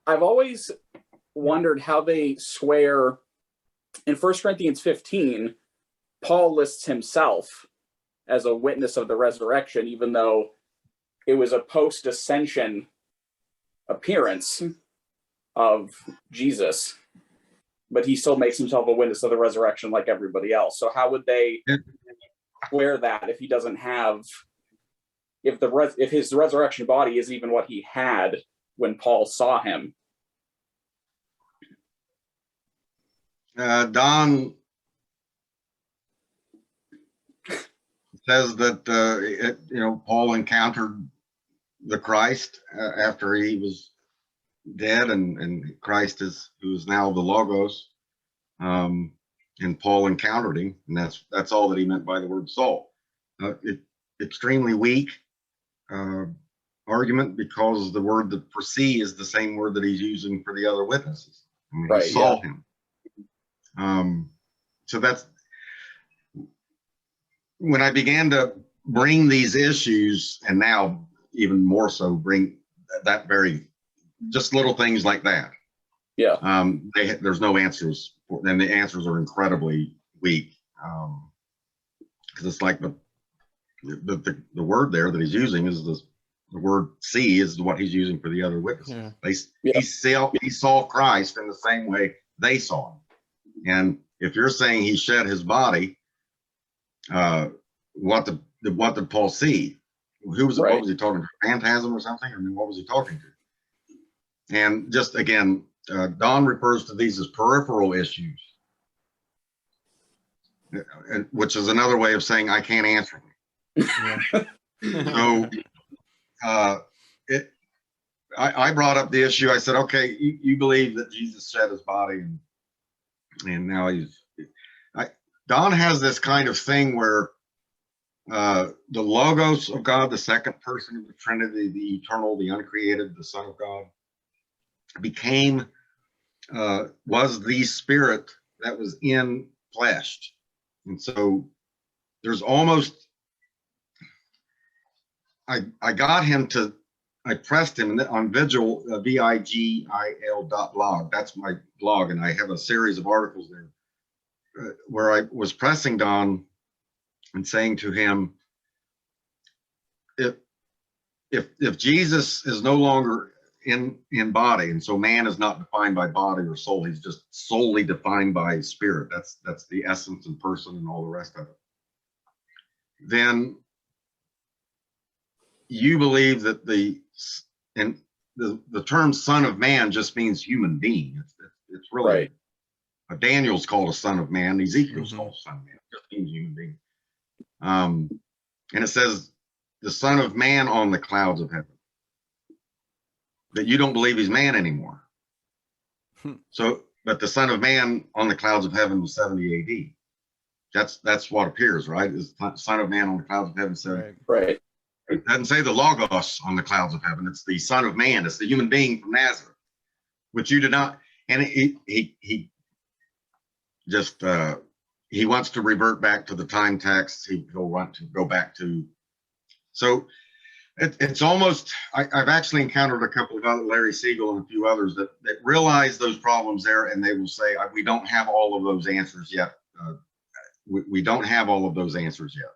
I've always wondered how they swear in 1 Corinthians 15, Paul lists himself as a witness of the resurrection, even though it was a post-ascension appearance of Jesus, but he still makes himself a witness of the resurrection like everybody else. So how would they swear that if he doesn't have, if his resurrection body isn't even what he had when Paul saw him? Don, says that Paul encountered the Christ after he was dead, and Christ who is now the Logos, and Paul encountered him, and that's all that he meant by the word Saul. Extremely weak argument, because the word that for see is the same word that he's using for the other witnesses. I mean, he saw him. So that's when I began to bring these issues, and now even more so bring that just little things like that. Yeah. There's no answers, and the answers are incredibly weak. Because it's like the word there that he's using is the word see is what he's using for the other witnesses. He saw Christ in the same way they saw him. And if you're saying he shed his body, what did Paul see? Who was it? What was he talking to? Phantasm or something? I mean, what was he talking to? And just again, Don refers to these as peripheral issues, which is another way of saying I can't answer them. So I brought up the issue. I said, okay, you believe that Jesus shed his body, and now Don has this kind of thing where the Logos of God, the second person of the Trinity, the eternal, the uncreated, the Son of God, was the spirit that was in flesh. And so there's almost, I pressed him on Vigil, vigil.blog. That's my blog, and I have a series of articles there where I was pressing Don and saying to him, if Jesus is no longer in body, and so man is not defined by body or soul, he's just solely defined by spirit. That's the essence and person and all the rest of it. Then you believe that the term son of man just means human being. It's really Daniel's called a son of man. Ezekiel's called a son of man. It just means human being. And it says the Son of Man on the clouds of heaven. That you don't believe he's man anymore. So, but the Son of Man on the clouds of heaven was 70 AD. That's what appears, right? Is Son of Man on the clouds of heaven 70. Right. It doesn't say the Logos on the clouds of heaven. It's the Son of Man. It's the human being from Nazareth, which you did not. And he just he wants to revert back to the time text. He'll want to go back to. So it's almost. I've actually encountered a couple of other, Larry Siegel and a few others that realize those problems there, and they will say we don't have all of those answers yet. We don't have all of those answers yet,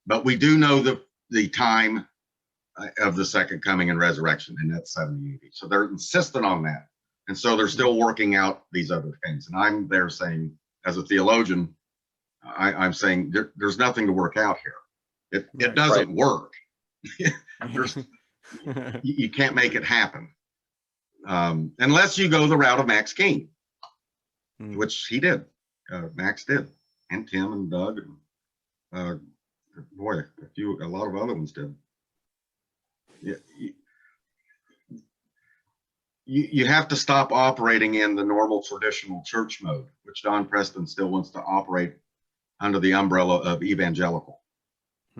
but we do know the time of the second coming and resurrection, and that's 70 AD. So they're insistent on that, and so they're still working out these other things. And I'm there saying, as a theologian, I'm saying there's nothing to work out here. It doesn't work. You can't make it happen unless you go the route of Max King, which he did. Max did, and Tim and Doug, and a lot of other ones did. You have to stop operating in the normal traditional church mode, which Don Preston still wants to operate under the umbrella of evangelical.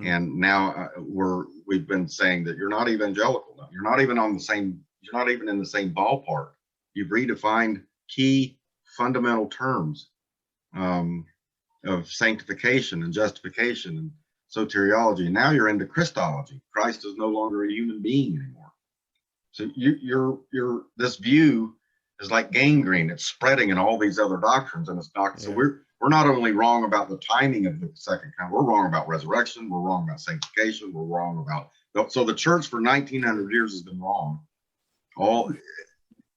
And now we've been saying that you're not evangelical. You're not even in the same ballpark. You've redefined key fundamental terms of sanctification and justification and soteriology. And now you're into Christology. Christ is no longer a human being anymore. So this view is like gangrene. It's spreading in all these other doctrines, and it's not. So we're not only wrong about the timing of the second coming, we're wrong about resurrection. We're wrong about sanctification. We're wrong about. So the church for 1900 years has been wrong.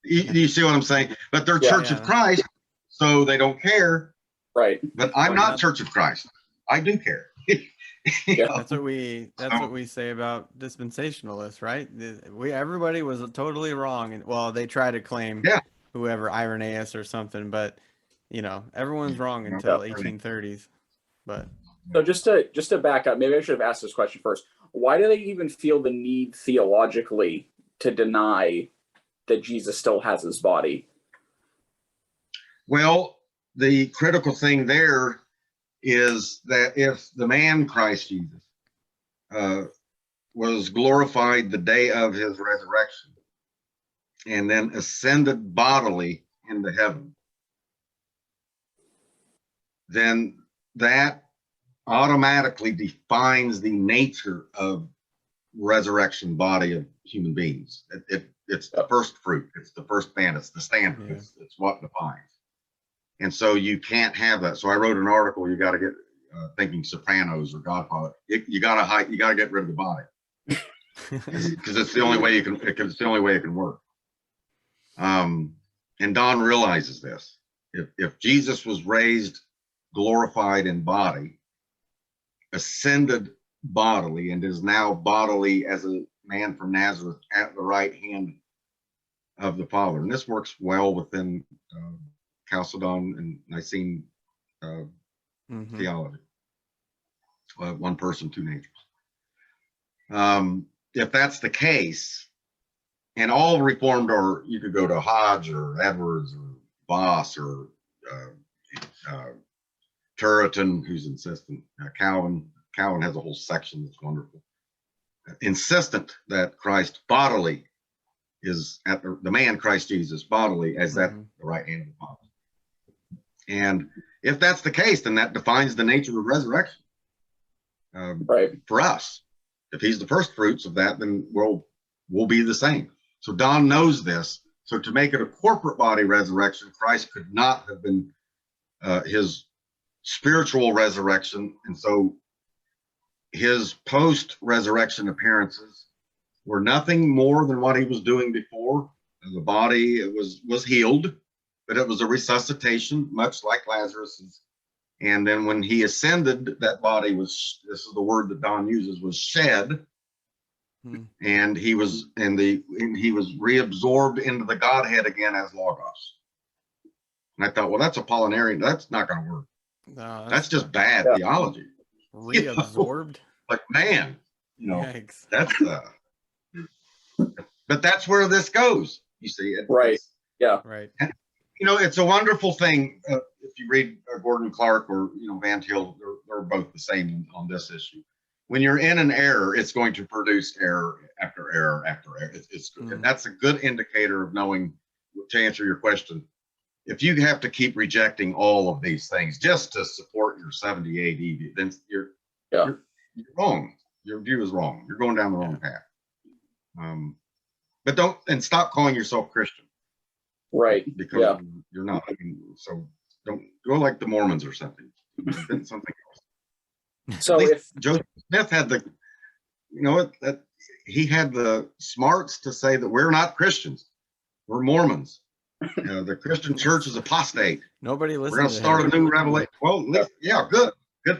You see what I'm saying? But they're Church of Christ, so they don't care. Right. But I'm not Church of Christ. I do care. That's what we say about dispensationalists, right? Everybody was totally wrong, and they try to claim whoever Irenaeus or something, but everyone's wrong until 1830s. But So just to back up, maybe I should have asked this question first. Why do they even feel the need theologically to deny that Jesus still has his body? Well, the critical thing there is that if the man Christ Jesus was glorified the day of his resurrection and then ascended bodily into heaven, then that automatically defines the nature of resurrection body of human beings. It's the first fruit. It's the first man. It's the standard. It's what defines. And so you can't have that. So I wrote an article. You got to get thinking Sopranos or Godfather. You got to get rid of the body because it's the only way you can. It's the only way it can work. And Don realizes this. If Jesus was raised, glorified in body, ascended bodily, and is now bodily as a man from Nazareth at the right hand of the Father, and this works well within Chalcedon and Nicene theology. One person, two natures. If that's the case, and all Reformed, or you could go to Hodge or Edwards or Voss or Turretin, who's insistent. Calvin has a whole section that's wonderful. Insistent that Christ bodily is at the man Christ Jesus bodily as at the right hand of the Father. And if that's the case, then that defines the nature of resurrection. For us, if he's the first fruits of that, then we'll be the same. So Don knows this. So to make it a corporate body resurrection, Christ could not have been his spiritual resurrection, and so his post-resurrection appearances were nothing more than what he was doing before. The body was healed, but it was a resuscitation, much like Lazarus's. And then when he ascended, that body was, this is the word that Don uses, was shed, and he was reabsorbed into the Godhead again as Logos. And I thought, well, that's Apollinarian. That's not going to work. No, that's just bad theology. Reabsorbed? Like, man, Yikes. That's but that's where this goes. You see it, right? Yeah, right. And, it's a wonderful thing. If you read Gordon Clark or Van Til, they're both the same on this issue. When you're in an error, it's going to produce error after error after error. That's a good indicator of knowing. To answer your question, if you have to keep rejecting all of these things just to support your 70 AD, then you're wrong. Your view is wrong. You're going down the wrong path. But stop calling yourself Christian. Right. Because you're not. So don't go like the Mormons or something. Invent something else. So if Joseph Smith had that he had the smarts to say that we're not Christians, we're Mormons. The Christian church is apostate. Nobody listens. We're going to start a new revelation. Well, good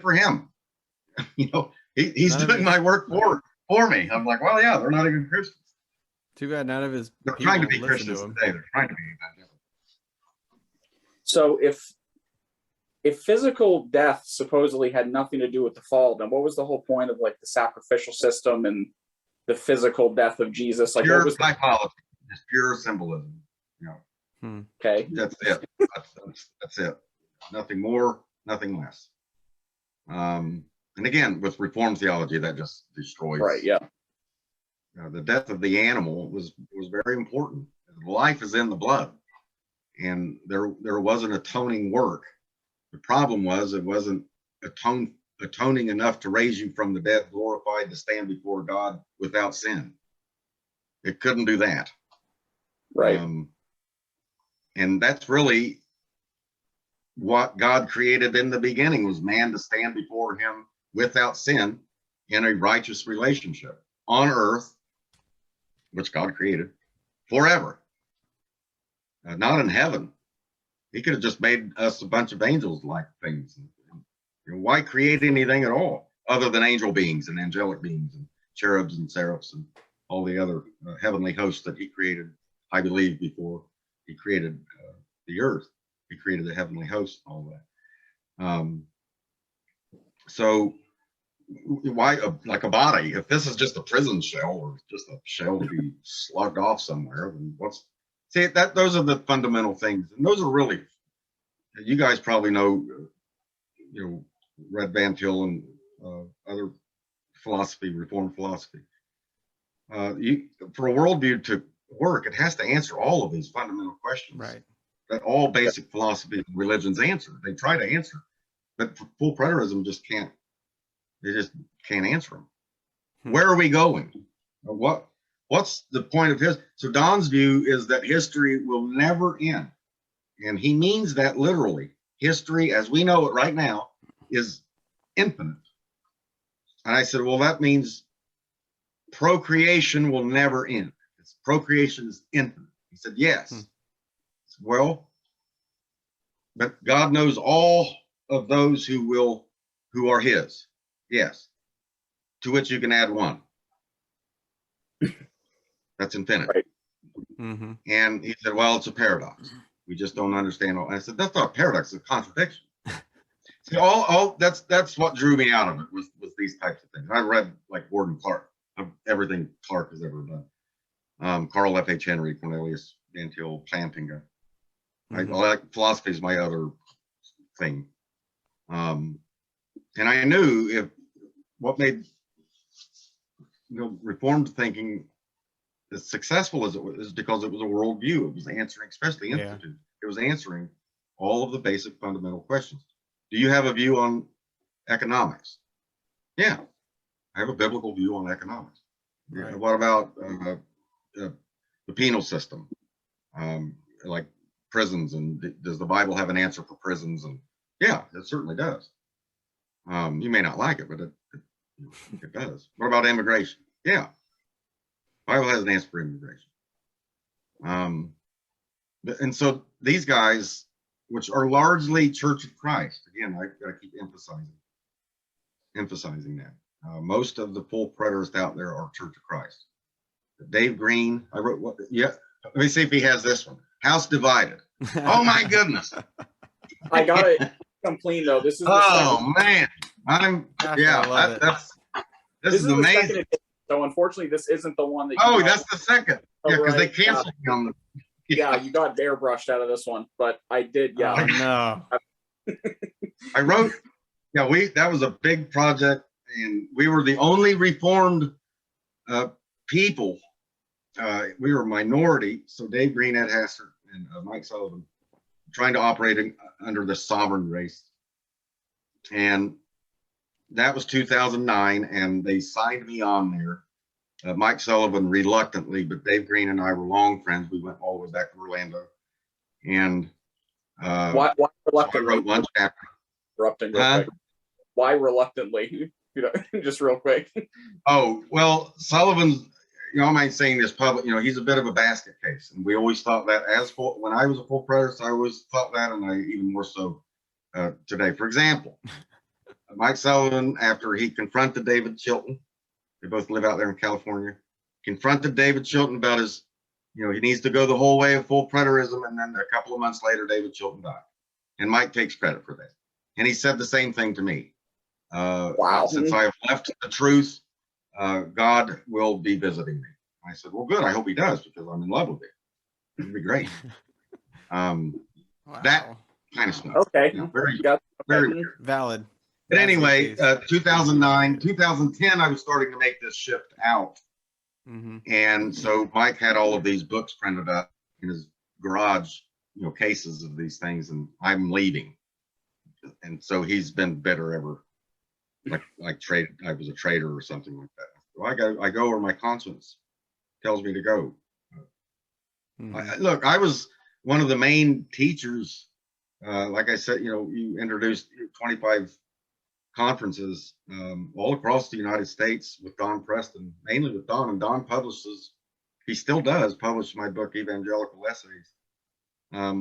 for him. He's doing my work for me. I'm like, well, yeah, they're not even Christians. Too bad none of his. They're trying to be Christians today. They're trying to be evangelical. So if physical death supposedly had nothing to do with the fall, then what was the whole point of like the sacrificial system and the physical death of Jesus? Like, pure what was typology? It's pure symbolism. Okay. That's it. That's it. Nothing more, nothing less. And again, with Reformed theology, that just destroys. Right. Yeah. The death of the animal was very important. Life is in the blood, and there was an atoning work. The problem was it wasn't atoning enough to raise you from the dead, glorified, to stand before God without sin. It couldn't do that. Right. And that's really what God created in the beginning, was man to stand before him without sin in a righteous relationship on earth, which God created forever. Not in heaven. He could have just made us a bunch of angels-like things. Why create anything at all other than angel beings and angelic beings and cherubs and seraphs and all the other heavenly hosts that he created, I believe, before he created the earth. He created the heavenly host and all that. So why, like a body, if this is just a prison shell or just a shell to be slugged off somewhere, then see that those are the fundamental things. And those are really, you guys probably know, Red Van Til and other philosophy, reformed philosophy. For a worldview to work, it has to answer all of these fundamental questions. Right. That all basic philosophy and religions answer. They try to answer, but full preterism just can't. They just can't answer them. Where are we going? What's the point of his? So Don's view is that history will never end, and he means that literally. History, as we know it right now, is infinite. And I said, well, that means procreation will never end. Procreation is infinite. He said, yes. Said, well, but God knows all of those who are his. Yes. To which you can add one. That's infinite. Right. Mm-hmm. And he said, well, it's a paradox. We just don't understand all. I said, that's not a paradox, it's a contradiction. See, that's what drew me out of it was these types of things. I read like Gordon Clark, everything Clark has ever done. Carl F.H. Henry, Cornelius Van Til, Plantinga. Mm-hmm. I like philosophy is my other thing. And I knew if what made reformed thinking as successful as it was is because it was a worldview. It was answering, especially Institute. It was answering all of the basic fundamental questions. Do you have a view on economics? Yeah, I have a biblical view on economics. Right. What about the penal system, like prisons, and does the Bible have an answer for prisons? And yeah, it certainly does. You may not like it, but it does. What about immigration? Yeah, the Bible has an answer for immigration. And so these guys, which are largely Church of Christ, again, I've got to keep emphasizing that. Most of the full preterists out there are Church of Christ. Dave Green, I wrote what? Yeah, let me see if he has this one. House Divided. Oh my goodness! I got it. Come clean though. This is. Man, this is amazing. So unfortunately, this isn't the one that. That's the second. Yeah, because they canceled me on the. Yeah, you got airbrushed out of this one, but I did. Yeah. Oh, no. I wrote. Yeah, that was a big project, and we were the only reformed people. We were a minority, so Dave Green, Ed Hastert, and Mike Sullivan trying to operate under the sovereign grace. And that was 2009, and they signed me on there. Mike Sullivan reluctantly, but Dave Green and I were long friends. We went all the way back to Orlando. And why reluctantly? So I wrote one chapter. Interrupting real quick. Why reluctantly? Just real quick. Oh, well, Sullivan's, I might saying this public, he's a bit of a basket case. And we always thought that when I was a full preterist, I always thought that, and I even more so today. For example, Mike Sullivan, after he confronted David Chilton, they both live out there in California, confronted David Chilton about his, he needs to go the whole way of full preterism. And then a couple of months later, David Chilton died. And Mike takes credit for that. And he said the same thing to me. Wow. Since I have left the truth, God will be visiting me. I said, well, good. I hope he does, because I'm in love with it. It'd be great. Wow. That kind of stuff. Okay. Very valid. But anyway, 2009, 2010, I was starting to make this shift out. Mm-hmm. And so Mike had all of these books printed up in his garage, cases of these things, and I'm leaving. And so he's been bitter ever, like I was a traitor or something like that. So I go where my conscience tells me to go. Mm-hmm. Look, I was one of the main teachers. Like I said, you introduced 25 conferences all across the United States with Don Preston, mainly with Don. And Don he still does publish my book, Evangelical Essays,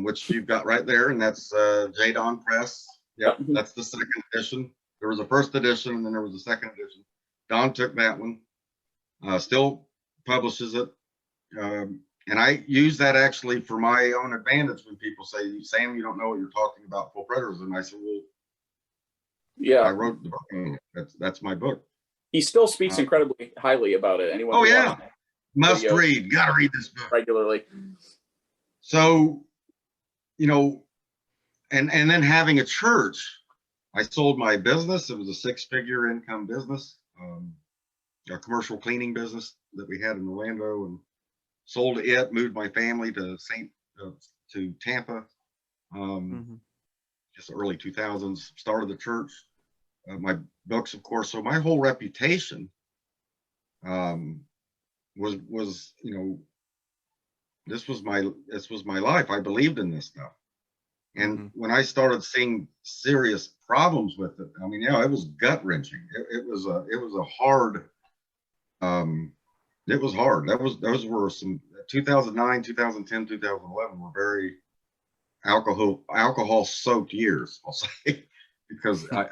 which you've got right there. And that's J. Don Press. Yep, that's the second edition. There was a first edition, and then there was a second edition. Don took that one, still publishes it. And I use that actually for my own advantage when people say, Sam, you don't know what you're talking about full preterism. I said, well, Yeah. I wrote the book on it. That's my book. He still speaks incredibly highly about it. Anyone? Oh yeah, must read. Got to read this book regularly. So, you know, and then having a church, I sold my business. It was a 6-figure income business, a commercial cleaning business that we had in Orlando, and sold it. Moved my family to Tampa, just early 2000s. Started the church. My books, of course. So my whole reputation was you know, this was my life. I believed in this stuff. And when I started seeing serious problems with it, I mean, yeah, it was gut wrenching. It was a hard. It was hard. Those were some 2009, 2010, 2011 were very alcohol soaked years, I'll say, because I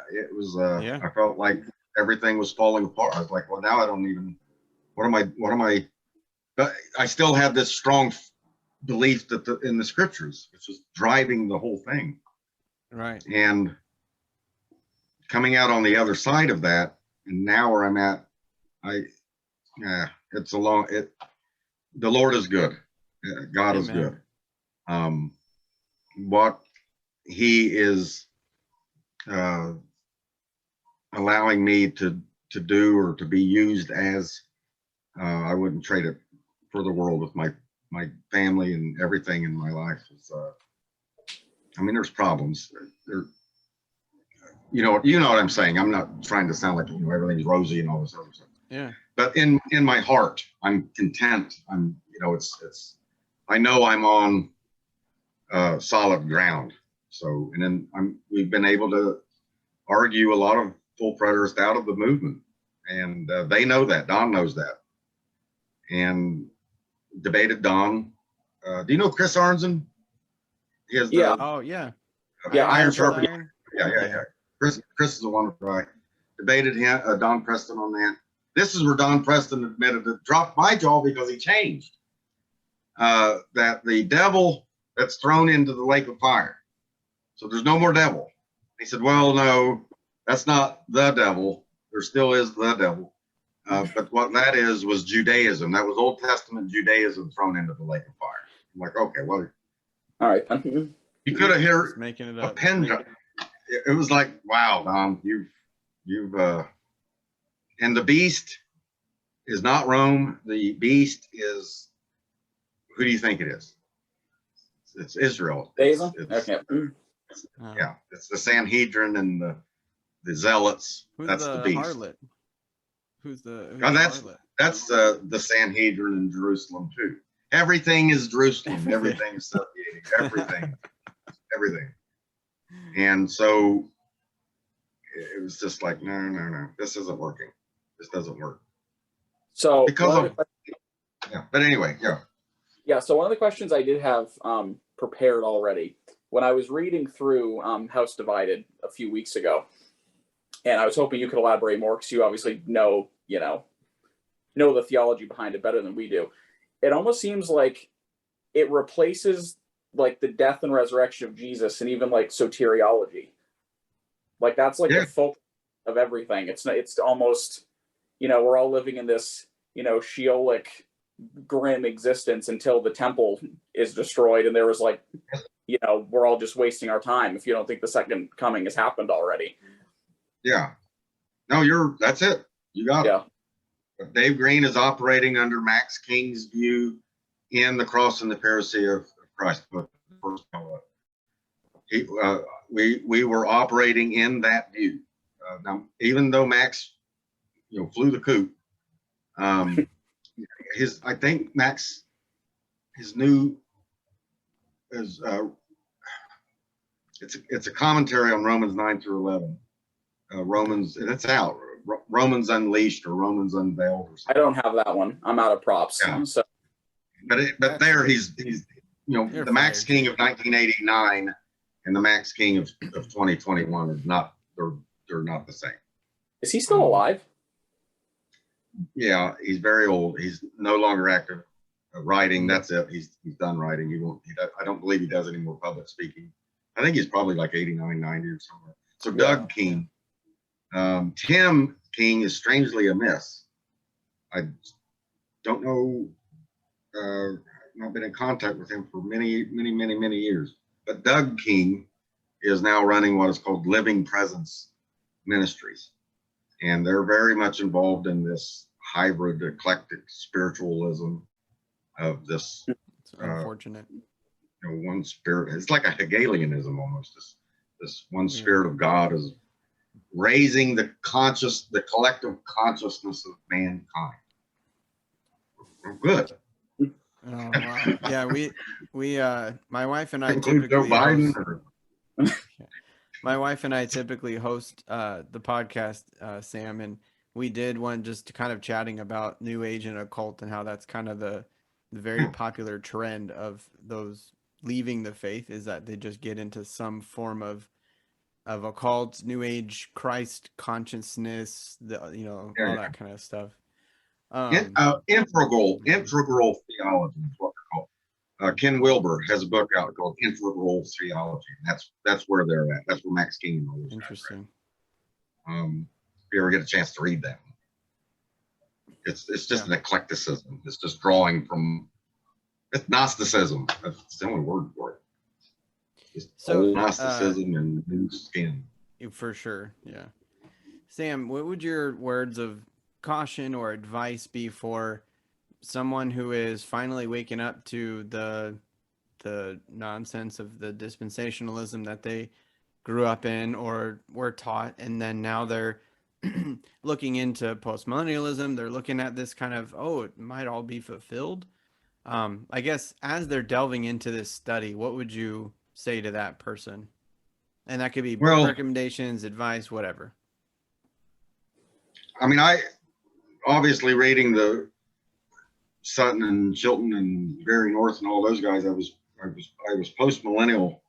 felt like everything was falling apart. I was like, well, now I don't even. What am I? But I still had this strong belief that in the scriptures, which was driving the whole thing. Right. And coming out on the other side of that, and now where I'm at, it's a long. The Lord is good. God is good. What He is allowing me to do or to be used as, I wouldn't trade it for the world with my family and everything in my life. Is, I mean, there's problems. You know what I'm saying. I'm not trying to sound like everything's rosy and all this other stuff. Yeah. But in my heart, I'm content. It's. I know I'm on solid ground. So, and then we've been able to argue a lot of full preterists out of the movement, and they know that. Don knows that, and debated Don. Do you know Chris Arnzen? He has Iron Sharpening. Yeah. Chris is a wonderful guy. Debated him, Don Preston on that. This is where Don Preston admitted it dropped my jaw because he changed. That the devil that's thrown into the lake of fire. So there's no more devil. He said, well, no, that's not the devil. There still is the devil. But what that was Judaism. That was Old Testament Judaism thrown into the lake of fire. I'm like, okay, well, all right. You could have heard making it a up. pin drop. It was like, wow, Don, you've and the beast is not Rome. The beast is, who do you think it is? It's Israel. It's, yeah, it's the Sanhedrin and the zealots. Who's the beast. Harlot? Who's the harlot? That's the Sanhedrin in Jerusalem too. Everything is Jerusalem. Everything is subjugating. Everything. And so it was just like, no, this isn't working. This doesn't work. So but anyway, yeah. So one of the questions I did have prepared already when I was reading through House Divided a few weeks ago, and I was hoping you could elaborate more because you obviously know the theology behind it better than we do. It almost seems like it replaces like the death and resurrection of Jesus and even like soteriology. Like that's like the focus of everything. It's almost, we're all living in this, Sheolic grim existence until the temple is destroyed. And there was like, we're all just wasting our time if you don't think the second coming has happened already. Yeah. No, that's it. You got it. But Dave Green is operating under Max King's view in The Cross and the Parousia of Christ. But we were operating in that view. Now, even though Max, flew the coop, I think Max, his new is it's a commentary on Romans 9 through 11. Romans, and it's out. Romans Unleashed or Romans Unveiled or something. I don't have that one. I'm out of props. Yeah. So. But there he's the Max King of 1989 and the Max King of 2021 is not, they're not the same. Is he still alive? Yeah, he's very old. He's no longer active writing. That's it. He's done writing. I don't believe he does any more public speaking. I think he's probably like 89, 90 or somewhere. So Doug King Tim King is strangely amiss. I don't know. I've not been in contact with him for many years. But Doug King is now running what is called Living Presence Ministries. And they're very much involved in this hybrid eclectic spiritualism of this. It's unfortunate. One spirit. It's like a Hegelianism almost. This one spirit of God is raising the collective consciousness of mankind. We're good. Oh, wow. Yeah, we my wife and I Include Joe typically Biden. my wife and I typically host the podcast, Sam, and we did one just kind of chatting about New Age and occult and how that's kind of the very popular trend of those leaving the faith, is that they just get into some form of occult, New Age, Christ consciousness, all that kind of stuff. Integral theology is what they're called. Ken Wilber has a book out called Integral Theology. That's where they're at. That's where Max King and all those Interesting. Guys are at. If you ever get a chance to read that, it's just an eclecticism. It's just drawing from. It's Gnosticism. That's the only word for it. It's old Gnosticism and new skin. For sure, yeah. Sam, what would your words of caution or advice be for someone who is finally waking up to the nonsense of the dispensationalism that they grew up in or were taught, and then now they're looking into postmillennialism? They're looking at this kind of, it might all be fulfilled. I guess as they're delving into this study, what would you say to that person? And that could be recommendations, advice, whatever. I mean, I obviously reading the Sutton and Chilton and Barry North and all those guys, I was post-millennial,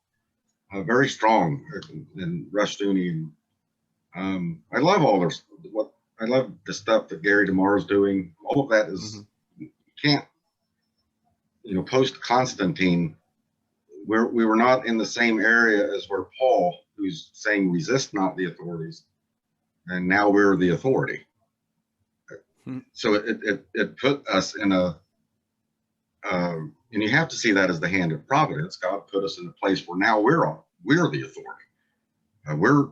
very strong, and Rushdoony, and I love all this. I love the stuff that Gary DeMar's doing. All of that is you can't, post Constantine, we were not in the same area as where Paul, who's saying resist not the authorities, and now we're the authority. So it put us in a, and you have to see that as the hand of providence. God put us in a place where now we're the authority. We're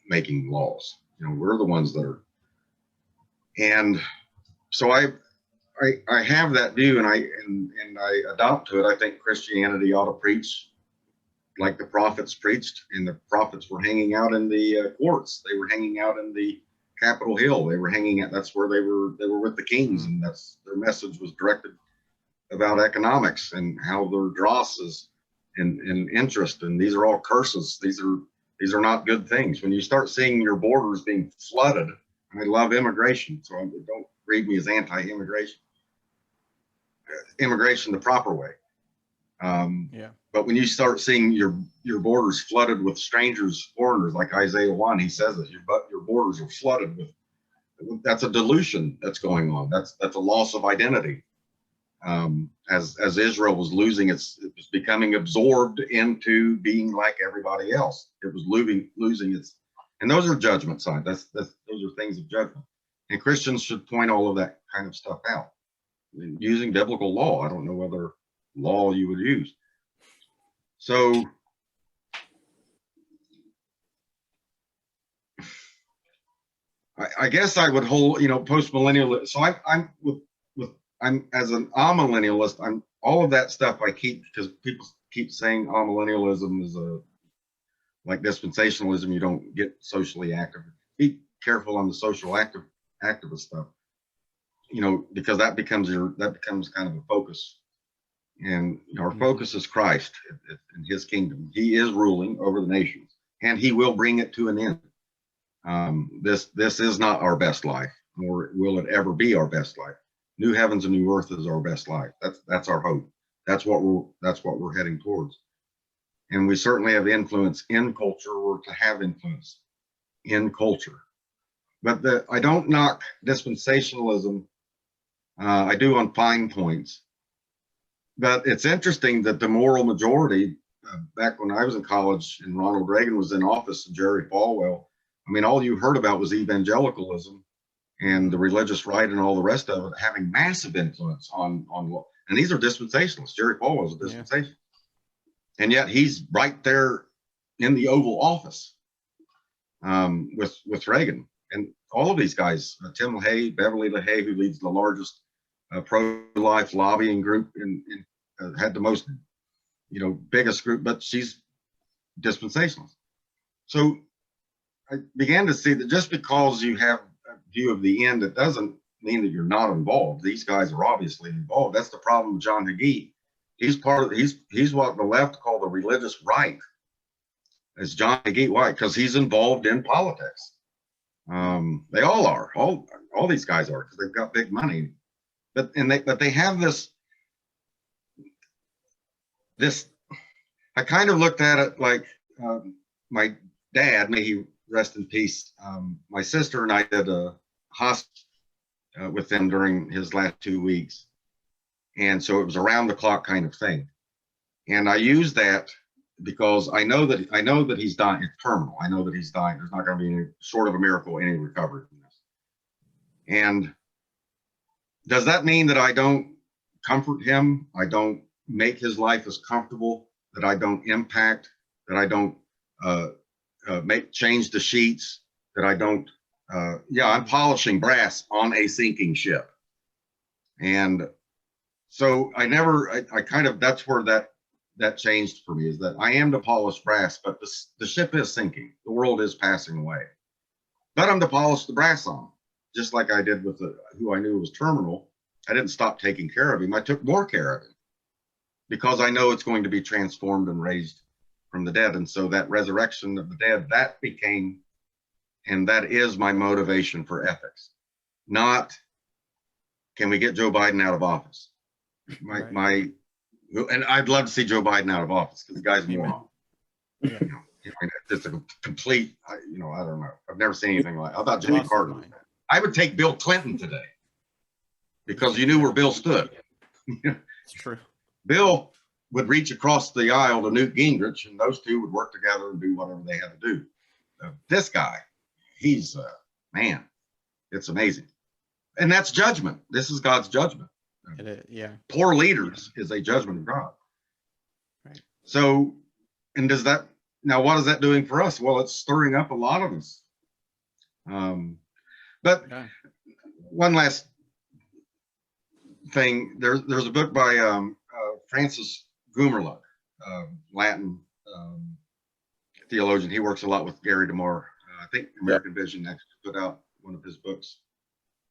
making laws. We're the ones that are. And so I have that view, and I adopt to it. I think Christianity ought to preach like the prophets preached, and the prophets were hanging out in the courts. They were hanging out in the Capitol Hill. They were hanging out. That's where they were with the kings, and that's their message was directed about economics and how their dross is and interest, and these are all curses. These are not good things. When you start seeing your borders being flooded, and I love immigration, so don't read me as anti-immigration. Immigration the proper way. But when you start seeing your borders flooded with strangers, foreigners, like Isaiah 1, he says that your borders are flooded with. That's a dilution that's going on. That's a loss of identity. As Israel was losing it was becoming absorbed into being like everybody else. It was losing its, and those are judgment signs. Those are things of judgment. And Christians should point all of that kind of stuff out using biblical law. I don't know whether law you would use. So I guess I would hold, post-millennial. So I'm as an amillennialist, I'm all of that stuff I keep, because people keep saying amillennialism is like dispensationalism. You don't get socially active. Be careful on the social activist stuff, because that becomes kind of a focus. And our focus is Christ and his kingdom. He is ruling over the nations, and he will bring it to an end. This is not our best life, nor will it ever be our best life. New heavens and new earth is our best life. That's our hope. That's what we're heading towards. And we certainly have influence in culture, or to have influence in culture. But I don't knock dispensationalism. I do on fine points. But it's interesting that the moral majority, back when I was in college and Ronald Reagan was in office and Jerry Falwell, I mean, all you heard about was evangelicalism and the religious right and all the rest of it having massive influence on and these are dispensationalists. Jerry Falwell was a dispensationalist. And yet he's right there in the Oval Office with Reagan and all of these guys. Tim LaHaye, Beverly LaHaye, who leads the largest pro-life lobbying group and had the most, biggest group, but she's dispensationalist. So I began to see that just because you have a view of the end, it doesn't mean that you're not involved. These guys are obviously involved. That's the problem with John Hagee. He's what the left call the religious right. It's John Hagee. Why? Because he's involved in politics. They all are. All these guys are, because they've got big money. But they have this. I kind of looked at it like my dad, may he rest in peace. My sister and I did a hospice with them during his last 2 weeks. And so it was around the clock kind of thing. And I use that because I know that he's dying. It's terminal. I know that he's dying. There's not going to be any, short of a miracle, any recovery from this. And does that mean that I don't comfort him? I don't make his life as comfortable, that I don't impact, that I don't change the sheets, that I don't, I'm polishing brass on a sinking ship. And so that's where that changed for me, is that I am to polish brass, but the ship is sinking. The world is passing away. But I'm to polish the brass on, just like I did with who I knew was terminal. I didn't stop taking care of him. I took more care of him because I know it's going to be transformed and raised from the dead. And so that resurrection of the dead, that became, and that is my motivation for ethics. Not, can we get Joe Biden out of office? And I'd love to see Joe Biden out of office, because the guy's moron. Yeah. Just a complete, I don't know. I've never seen anything like. I thought Jimmy Carter was bad. I would take Bill Clinton today, because you knew where Bill stood. It's true. Bill would reach across the aisle to Newt Gingrich, and those two would work together and do whatever they had to do. This guy, he's man, it's amazing. And that's judgment. This is God's judgment. Poor leaders is a judgment of God. Right. So, and what is that doing for us? Well, it's stirring up a lot of us. But one last thing, there's a book by Francis Gumerluck, Latin theologian. He works a lot with Gary DeMar. I think American Vision actually put out one of his books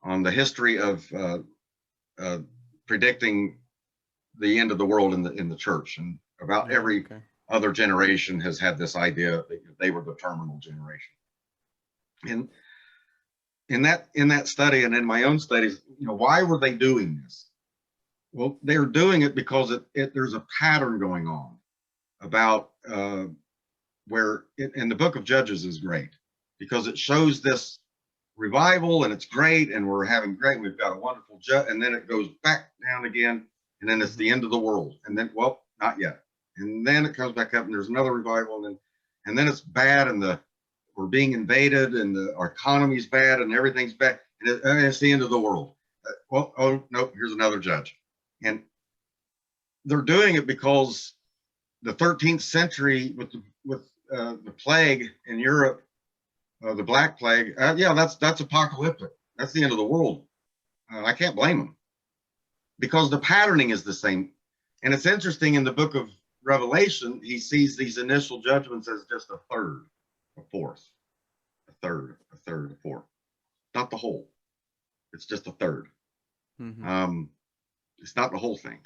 on the history of predicting the end of the world in the church, and about every other generation has had this idea that they were the terminal generation. And in that study, and in my own studies, why were they doing this? Well, they're doing it because there's a pattern going on about where and the book of Judges is great, because it shows this revival, and it's great, and we're having great, we've got a wonderful judge, and then it goes back down again, and then it's the end of the world, and then, well, not yet, and then it comes back up, and there's another revival, and then it's bad, and we're being invaded, and our economy's bad, and everything's bad, and it's the end of the world. Oh no, here's another judge. And they're doing it because the 13th century with the plague in Europe, the Black Plague, that's apocalyptic. That's the end of the world. I can't blame them, because the patterning is the same. And it's interesting, in the book of Revelation, he sees these initial judgments as just a third, a fourth, a third, a fourth, not the whole. It's just a third. Mm-hmm. It's not the whole thing.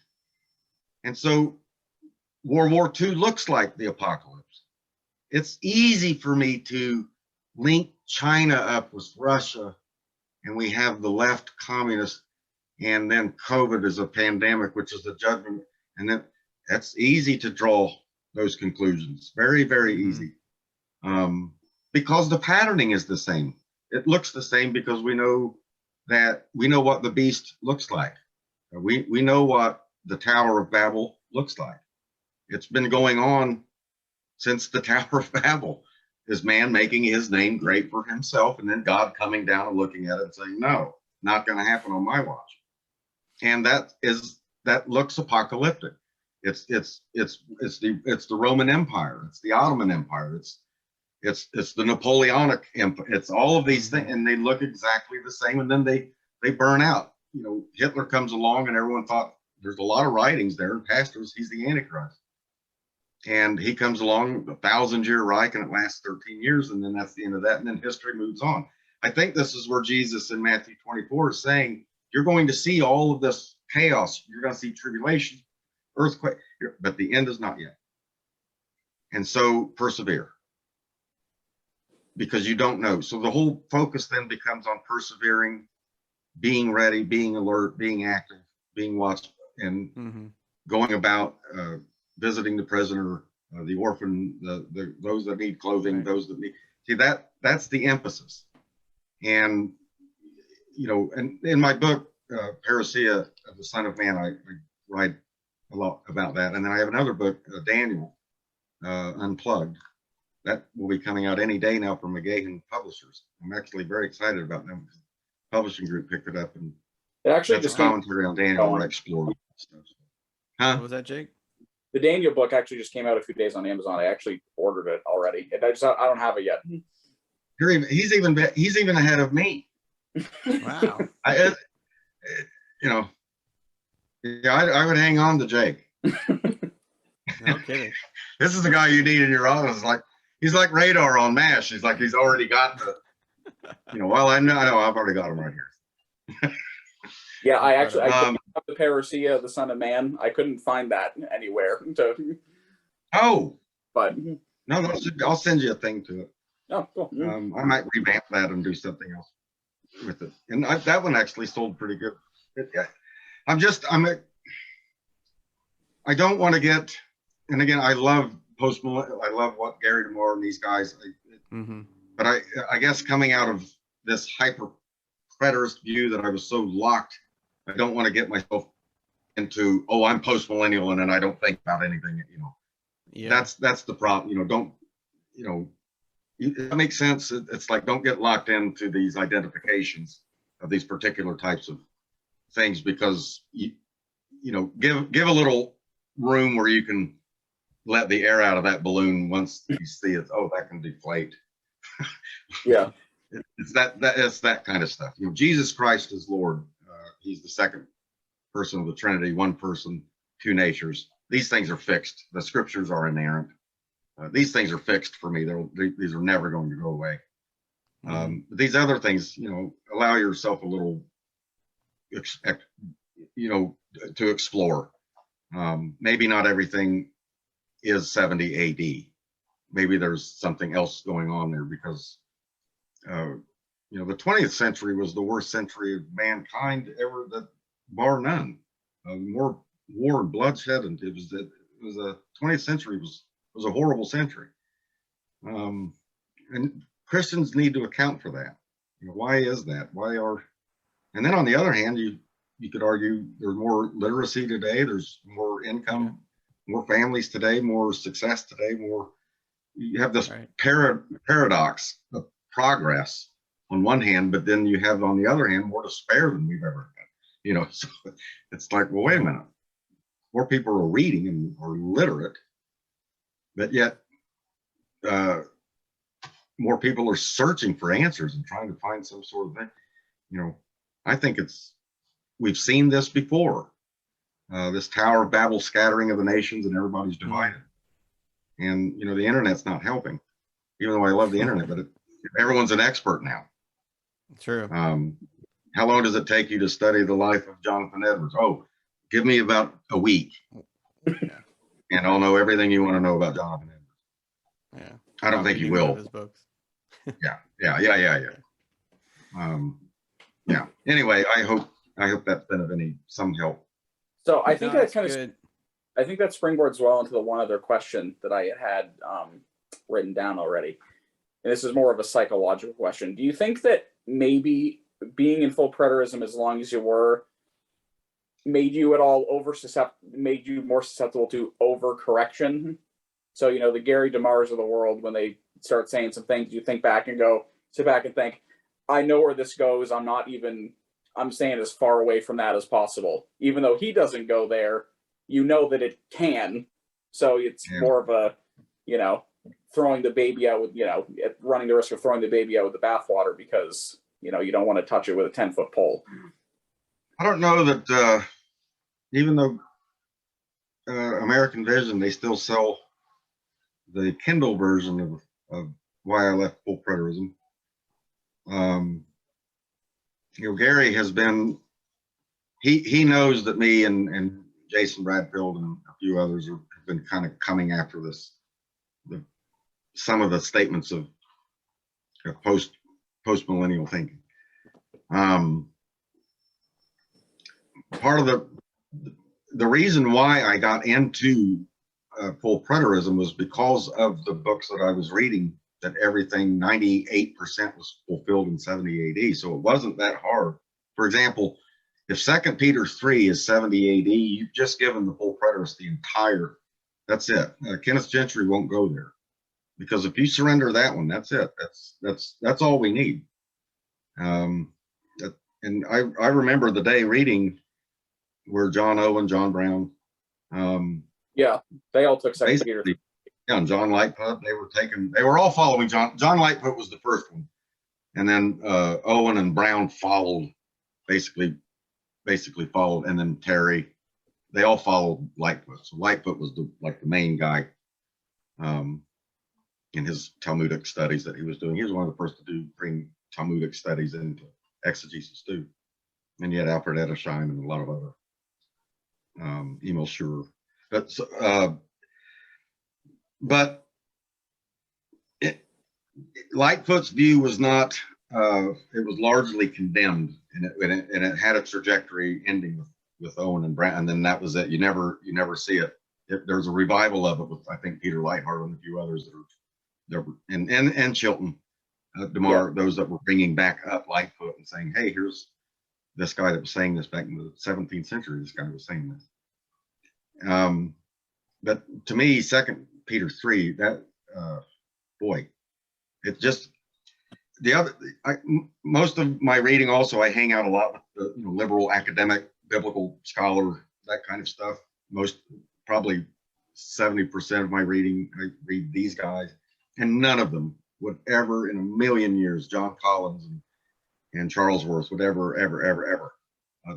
And so World War II looks like the apocalypse. It's easy for me to link China up with Russia, and we have the left communists, and then COVID is a pandemic, which is a judgment, and then that's easy to draw those conclusions. Very, very easy. Because the patterning is the same. It looks the same because we know what the beast looks like. We know what the Tower of Babel looks like. It's been going on since the Tower of Babel. is man making his name great for himself, and then God coming down and looking at it and saying, no, not going to happen on my watch. And that looks apocalyptic. It's the Roman Empire. It's the Ottoman Empire. It's the Napoleonic Empire. It's all of these things, and they look exactly the same, and then they burn out. You know, Hitler comes along, and everyone thought there's a lot of writings there, and pastors, he's the Antichrist. And he comes along, 1,000-year Reich, and it lasts 13 years, and then that's the end of that, and then history moves on. I think this is where Jesus in Matthew 24 is saying, you're going to see all of this chaos. You're going to see tribulation, earthquake, but the end is not yet. And so persevere, because you don't know. So the whole focus then becomes on persevering, being ready, being alert, being active, being watchful, and going about visiting the prisoner, the orphan, those that need clothing, those that need. See, that's the emphasis. And you know, and in my book, Parousia of the Son of Man, I write a lot about that. And then I have another book, Daniel, Unplugged, that will be coming out any day now from McGahan Publishers. I'm actually very excited about them. The publishing group picked it up, and it actually just commentary on Daniel where I explore stuff. Huh? What was that, Jake? The Daniel book actually just came out a few days on Amazon. I actually ordered it already. I don't have it yet. He's even ahead of me. Wow. You know, yeah, I would hang on to Jake. No kidding. This is the guy you need in your office. He's like radar on MASH. He's already got the, you know, well, I know I've already got him right here. Yeah, I have the Parousia, the Son of Man. I couldn't find that anywhere. But No, I'll send you a thing to it. Oh, cool. I might revamp that and do something else with it. And that one actually sold pretty good. I don't want to get, and again, I love post-millennial. I love what Gary DeMar and these guys. But I guess coming out of this hyper preterist view that I was so locked, I don't want to get myself into, oh, I'm post-millennial and then I don't think about anything, you know. Yeah. That's the problem. You know, don't, you know, that makes sense. It's like, don't get locked into these identifications of these particular types of things, because you know, give a little room where you can let the air out of that balloon once you see it. Oh, that can deflate. Yeah. It's that kind of stuff. You know, Jesus Christ is Lord. He's the second person of the Trinity, one person, two natures. These things are fixed. The scriptures are inerrant. These things are fixed for me. These are never going to go away. These other things, you know, allow yourself a little, you know, to explore. Maybe not everything is 70 AD. Maybe there's something else going on there, because you know, the 20th century was the worst century of mankind ever, that bar none. More war and bloodshed, and it was a 20th century was a horrible century. And Christians need to account for that. You know, why is that? And then on the other hand, you could argue there's more literacy today, there's more income, more families today, more success today, you have this paradox of progress on one hand, but then you have on the other hand more despair than we've ever had. You know, so it's like, well, wait a minute. More people are reading and are literate, but yet more people are searching for answers and trying to find some sort of thing. You know, I think we've seen this before. This Tower of Babel scattering of the nations, and everybody's divided. And, you know, the internet's not helping, even though I love the internet, but everyone's an expert now. True. How long does it take you to study the life of Jonathan Edwards? Oh, give me about a week. And I'll know everything you want to know about Jonathan Edwards. Yeah. I don't think you will. His books. Yeah. Anyway, I hope that's been of some help. So I think that's kind of, I think that springboards well into the one other question that I had written down already. And this is more of a psychological question. Do you think that maybe being in full preterism as long as you were made you at all more susceptible to overcorrection? So, you know, the Gary DeMars of the world, when they start saying some things, you sit back and think, I know where this goes. I'm staying as far away from that as possible. Even though he doesn't go there, you know that it can. So it's more of a, throwing the baby out with, running the risk of throwing the baby out with the bathwater because, you don't want to touch it with a 10-foot pole. I don't know that even though American Vision, they still sell the Kindle version of Why I Left Full Preterism. Gary has been, he knows that me and Jason Bradfield and a few others have been kind of coming after some of the statements of post-millennial thinking. Part of the reason why I got into full preterism was because of the books that I was reading, that everything 98% was fulfilled in 70 AD. So it wasn't that hard. For example, if 2 Peter 3 is 70 AD, you've just given the full preterist the entire, that's it. Kenneth Gentry won't go there, because if you surrender that one, that's it. That's all we need. And I remember the day reading where John Owen, John Brown, yeah, they all took 2 Peter. Yeah, and John Lightfoot, they were all following John Lightfoot was the first one. And then Owen and Brown followed, basically followed, and then Terry, they all followed Lightfoot. So Lightfoot was the main guy in his Talmudic studies that he was doing. He was one of the first to bring Talmudic studies into exegesis too. And you had Alfred Edersheim and a lot of other Emil Schur. But Lightfoot's view was not, it was largely condemned, and it had a trajectory ending with Owen and Brown, and then that was it. You never see it. There's a revival of it with, I think, Peter Lightheart and a few others that were and Chilton, DeMar, those that were bringing back up Lightfoot and saying, hey, here's this guy that was saying this back in the 17th century. This guy was saying this. But to me, 2 Peter 3, that boy, it just most of my reading also, I hang out a lot with the liberal academic biblical scholar, that kind of stuff. Probably 70% of my reading, I read these guys, and none of them would ever in a million years, John Collins and Charles Worth would ever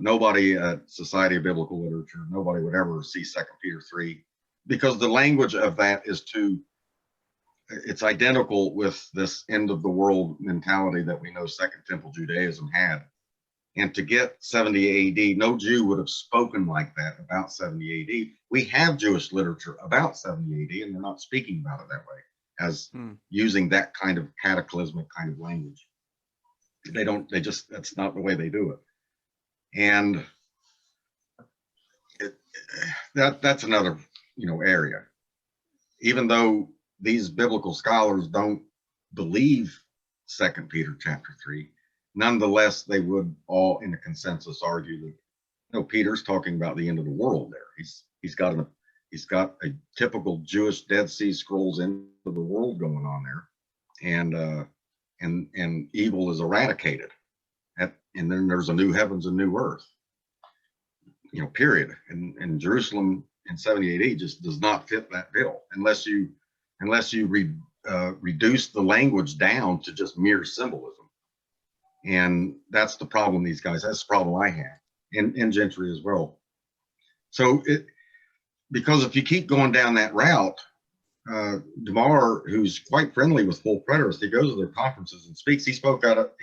nobody at Society of Biblical Literature, nobody would ever see 2 Peter 3, because the language of that is it's identical with this end of the world mentality that we know Second Temple Judaism had. And to get 70 AD, no Jew would have spoken like that about 70 AD. We have Jewish literature about 70 AD, and they're not speaking about it that way, as using that kind of cataclysmic kind of language. That's not the way they do it. And that's another, area. Even though these biblical scholars don't believe 2 Peter chapter 3, nonetheless, they would all in a consensus argue that, Peter's talking about the end of the world there. He's got a typical Jewish Dead Sea Scrolls end of the world going on there. And evil is eradicated. And then there's a new heavens and new earth, period. And Jerusalem in 70 AD just does not fit that bill unless you reduce the language down to just mere symbolism. And that's the problem, that's the problem I have, and Gentry as well. So because if you keep going down that route, DeMar, who's quite friendly with full preterists, he goes to their conferences and speaks. He spoke at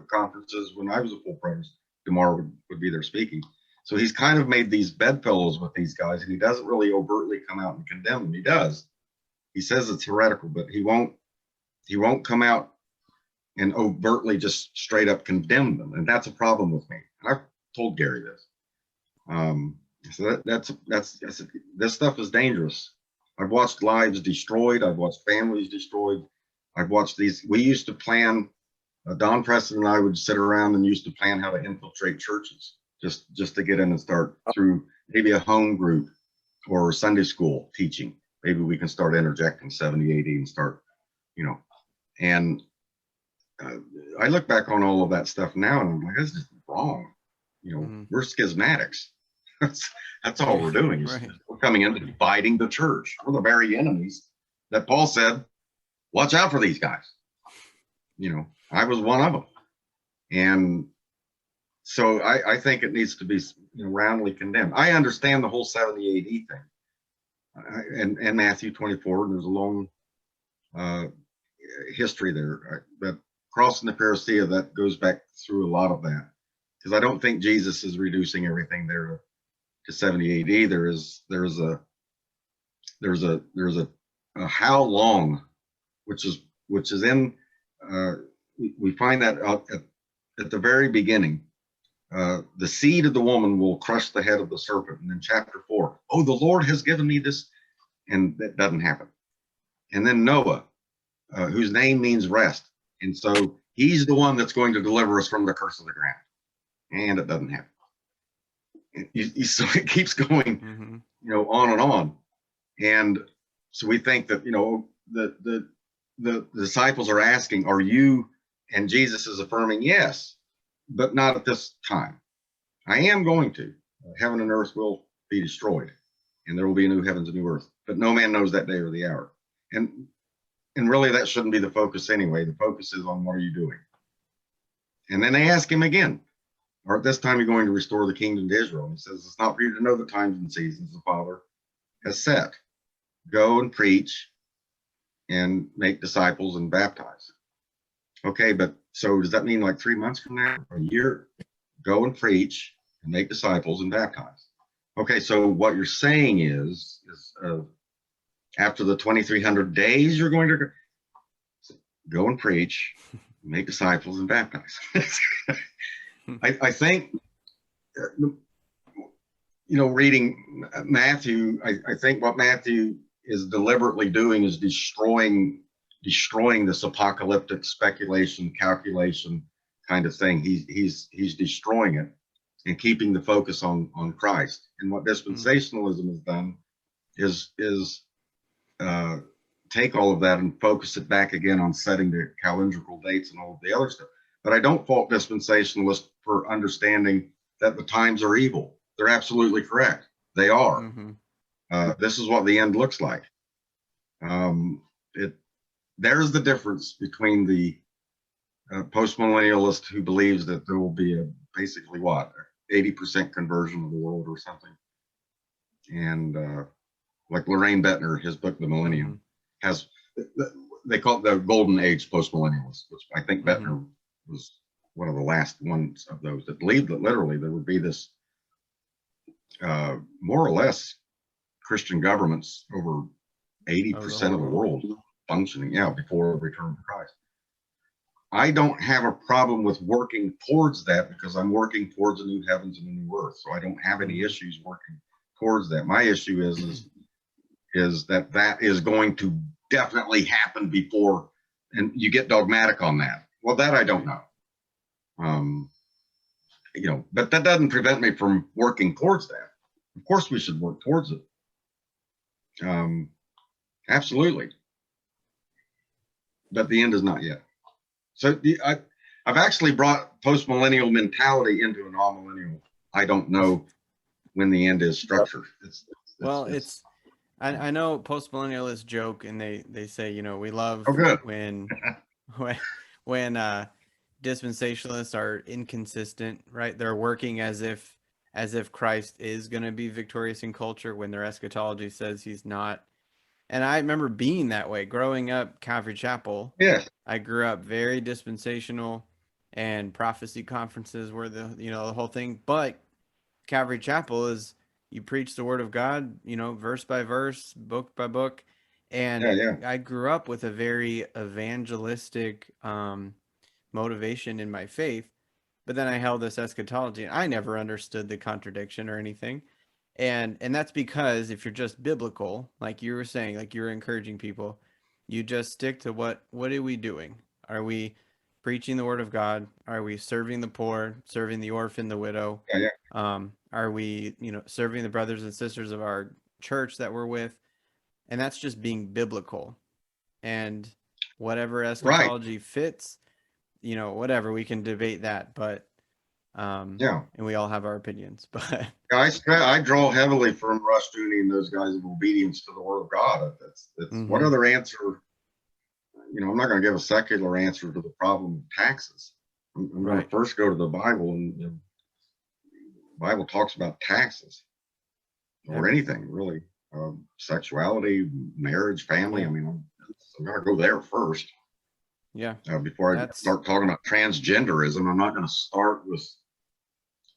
conferences when I was a full preterist. DeMar would be there speaking. So he's kind of made these bedfellows with these guys, and he doesn't really overtly come out and condemn them. He does. He says it's heretical, but he won't come out and overtly just straight up condemn them. And that's a problem with me. And I've told Gary this. So that's this stuff is dangerous. I've watched lives destroyed. I've watched families destroyed. I've watched these. We used to plan, Don Preston and I would sit around and used to plan how to infiltrate churches, just to get in and start through maybe a home group or Sunday school teaching. Maybe we can start interjecting 70 AD and start, And I look back on all of that stuff now and I'm like, this is wrong. You know, we're schismatics. That's all we're doing. Right. We're coming into dividing the church. We're the very enemies that Paul said, watch out for these guys. You know, I was one of them. And so I think it needs to be, you know, roundly condemned. I understand the whole 70 AD thing and Matthew 24. And there's a long history there. But crossing the parousia, that goes back through a lot of that. Because I don't think Jesus is reducing everything there to 70 AD. There's a how long, which is in we find that out at the very beginning. The seed of the woman will crush the head of the serpent. And then chapter 4, oh, the Lord has given me this, and that doesn't happen. And then Noah, whose name means rest, and so he's the one that's going to deliver us from the curse of the ground, and it doesn't happen. So it keeps going, you know, on and on. And so we think that, you know, the disciples are asking, are you? And Jesus is affirming, yes, but not at this time. I am going to. Heaven and earth will be destroyed, and there will be a new heavens and new earth. But no man knows that day or the hour. And really, that shouldn't be the focus anyway. The focus is on what are you doing? And then they ask him again, or at this time you're going to restore the kingdom to Israel. And he says, it's not for you to know the times and seasons the Father has set. Go and preach and make disciples and baptize. Okay, but so does that mean like 3 months from now, a year? Go and preach and make disciples and baptize. Okay, so what you're saying is after the 2,300 days, you're going to go and preach, make disciples, and baptize. I think, you know, reading Matthew, I think what Matthew is deliberately doing is destroying this apocalyptic speculation, calculation kind of thing. He's destroying it and keeping the focus on Christ. And what dispensationalism has done is take all of that and focus it back again on setting the calendrical dates and all of the other stuff. But I don't fault dispensationalists for understanding that the times are evil. They're absolutely correct. They are. This is what the end looks like. There's the difference between the postmillennialist who believes that there will be basically 80% conversion of the world or something. And like Lorraine Bettner, his book, The Millennium, has, they call it the golden age postmillennialist, which I think Bettner was one of the last ones of those that believed that literally there would be this more or less Christian governments over 80% of the world functioning, before the return of Christ. I don't have a problem with working towards that because I'm working towards a new heavens and a new earth. So I don't have any issues working towards that. My issue is that is going to definitely happen before, and you get dogmatic on that. Well, that I don't know. You know, but that doesn't prevent me from working towards that. Of course, we should work towards it. Absolutely. But the end is not yet. So I've actually brought postmillennial mentality into an amillennial. I don't know when the end is structure. I know postmillennialists joke and they say, you know, we love when dispensationalists are inconsistent, right? They're working as if Christ is going to be victorious in culture when their eschatology says he's not. And I remember being that way growing up Calvary Chapel. Yes. I grew up very dispensational, and prophecy conferences were the whole thing. But Calvary Chapel is, you preach the word of God, you know, verse by verse, book by book. And I grew up with a very evangelistic motivation in my faith. But then I held this eschatology, and I never understood the contradiction or anything. And that's because if you're just biblical, like you were saying, like you're encouraging people, you just stick to what are we doing? Are we preaching the word of God? Are we serving the poor, serving the orphan, the widow? Are we, you know, serving the brothers and sisters of our church that we're with? And that's just being biblical. And whatever eschatology fits, you know, whatever, we can debate that, but Yeah. and we all have our opinions, but I draw heavily from Rushdoony and those guys of obedience to the word of God. That's what other answer? You know, I'm not going to give a secular answer to the problem of taxes. I'm going to first go to the Bible, and the Bible talks about taxes or anything really, sexuality, marriage, family. I mean, I'm going to go there first. Yeah. Before I start talking about transgenderism, I'm not going to start with,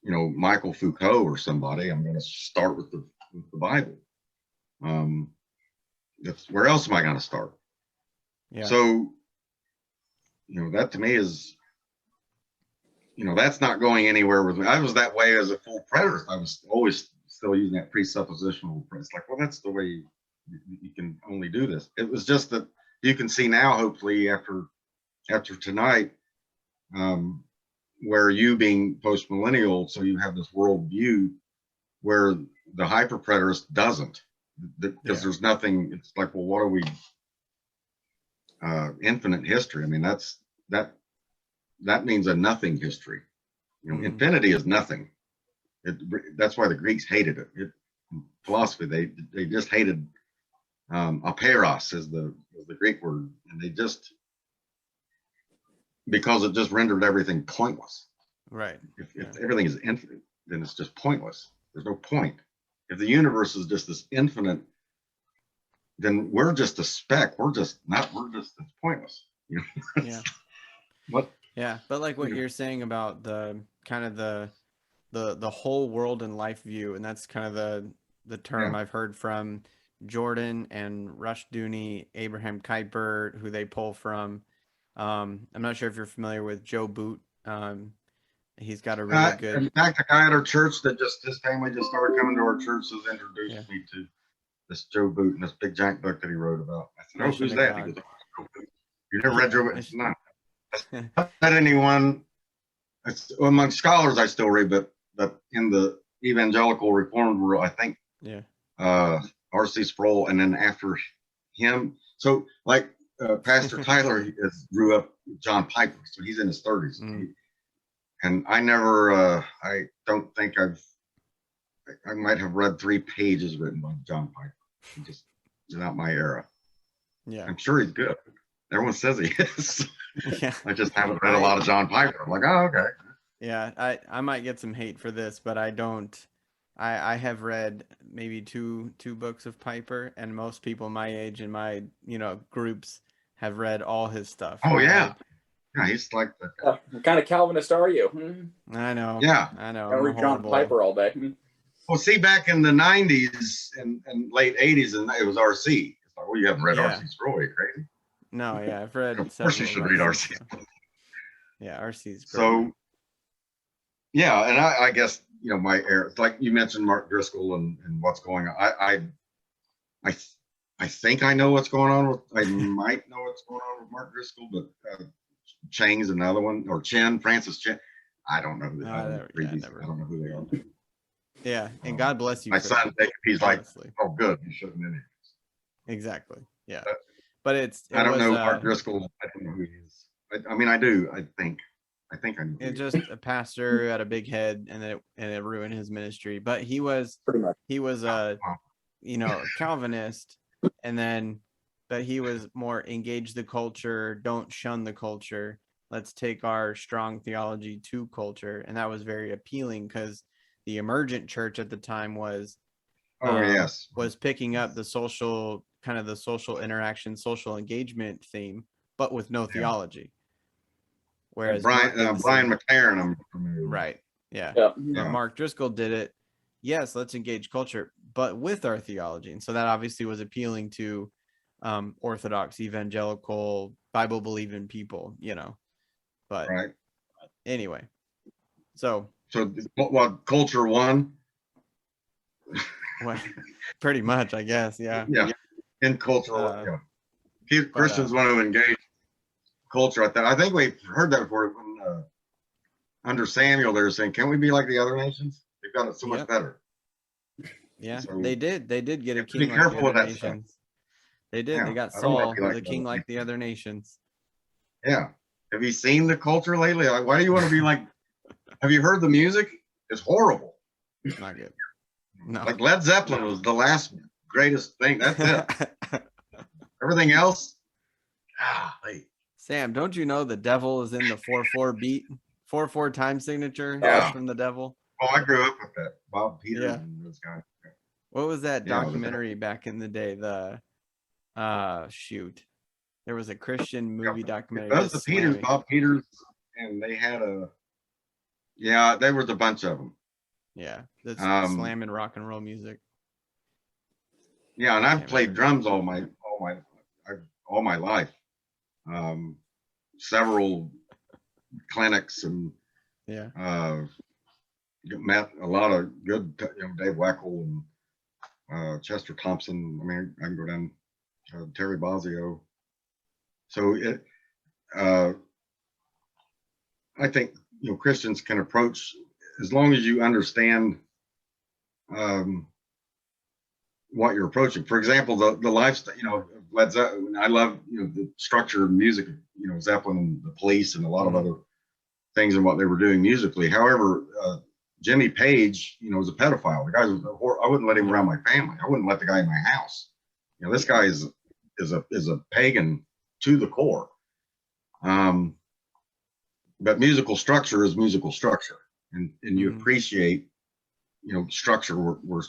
you know, Michael Foucault or somebody. I'm going to start with the Bible. Where else am I going to start? Yeah. So, you know, that to me is, you know, that's not going anywhere with me. I was that way as a full preterist. I was always still using that presuppositional. It's like, well, that's the way you can only do this. It was just that you can see now, hopefully, after tonight, where you being post-millennial, so you have this worldview where the hyper-preterist doesn't, because there's nothing. It's like, well, what are we? Infinite history. I mean, that means a nothing history. You know, infinity is nothing. That's why the Greeks hated it. In philosophy, they just hated aperos is the Greek word, and they just, because it just rendered everything pointless. Right. If everything is infinite, then it's just pointless. There's no point. If the universe is just this infinite, then we're just a speck. It's pointless. You know? Yeah. What? Yeah, but like what you're saying about the kind of the whole world and life view, and that's kind of the term I've heard from Jordan and Rushdoony, Abraham Kuyper, who they pull from. I'm not sure if you're familiar with Joe Boot. He's got a really good. In fact, a guy at our church that his family just started coming to our church has introduced me to this Joe Boot and this big giant book that he wrote about. I said, "Oh, who's that?" He goes, "Oh, you never read Joe Boot?" I said, "No." Not anyone. Among scholars, I still read, but in the evangelical reformed world, I think R.C. Sproul, and then after him, so like Pastor Tyler grew up with John Piper, so he's in his 30s, and I never, I don't think I might have read 3 pages written by John Piper. Just not my era. Yeah, I'm sure he's good. Everyone says he is. Yeah. I just haven't read a lot of John Piper. I'm like, oh, okay. Yeah, I might get some hate for this, but I don't. I have read maybe two books of Piper, and most people my age in my groups have read all his stuff. Oh yeah, yeah, he's like the what kind of Calvinist are you? I know. Yeah, I know. I read John Piper all day. Well, see, back in the 90s and late 80s, and it was RC. It's like, well, you haven't read RC Sproul, are you crazy? No, yeah, I've read. Of course, you should read RC. Yeah, RC's great. So, yeah, and I guess my era. Like you mentioned, Mark Driscoll and what's going on. I think I know what's going on with. I might know what's going on with Mark Driscoll, but Chang's another one, or Francis Chen. I don't know who they are. I don't know who they are. Yeah, and God bless you. My son, he's honestly. Like, oh, good, you shouldn't any. Exactly. Yeah, but I don't know Mark Driscoll. I don't know who he is. I mean, I do. I think I know. It's just a pastor who had a big head, and it ruined his ministry. But he was a Calvinist, but he was more engage the culture, don't shun the culture. Let's take our strong theology to culture, and that was very appealing because the emergent church at the time was picking up the social interaction, social engagement theme, but with no theology. Whereas Brian McLaren, I'm familiar with. Right, yeah. Yeah. Mark Driscoll did it. Yes, let's engage culture, but with our theology, and so that obviously was appealing to orthodox, evangelical, Bible believing people, But anyway, so what culture won? Well, pretty much, I guess. Yeah. In culture, Christians want to engage culture. I think we've heard that before. When, under Samuel, they were saying, "Can we be like the other nations? They've got it so much better." Yeah, so they did. They did get a king. Be careful with that stuff. They did. Yeah, They got I don't wanna Saul, be like the king other like the other nations. Yeah. Have you seen the culture lately? Like, why do you want to be like, have you heard the music? It's horrible. It's not good. No. Like Led Zeppelin was the last greatest thing. That's it. Everything else, golly. Sam, don't you know the devil is in the 4/4 beat? 4/4 time signature. Yeah. That's from the devil. Oh, I grew up with that. Bob Peters Yeah. and those guys. What was that Yeah, documentary back in the day? Shoot. There was a Christian movie documentary. That was the just Peters, slamming. Bob Peters, and they had there was a bunch of them. Yeah, that's Um, slamming rock and roll music. Yeah, and Can't I've played remember. drums all my life. Several clinics and Yeah. met a lot of good, Dave Wackel and Chester Thompson. I mean, I can go down Terry Bozzio. So I think Christians can approach, as long as you understand what you're approaching. For example, the lifestyle, Led Zeppelin. I love the structure of music, Zeppelin and the Police and a lot of other things and what they were doing musically. However, Jimmy Page, was a pedophile. The guy was I wouldn't let him around my family. I wouldn't let the guy in my house. This guy is a pagan to the core. But musical structure is musical structure, and you appreciate structure where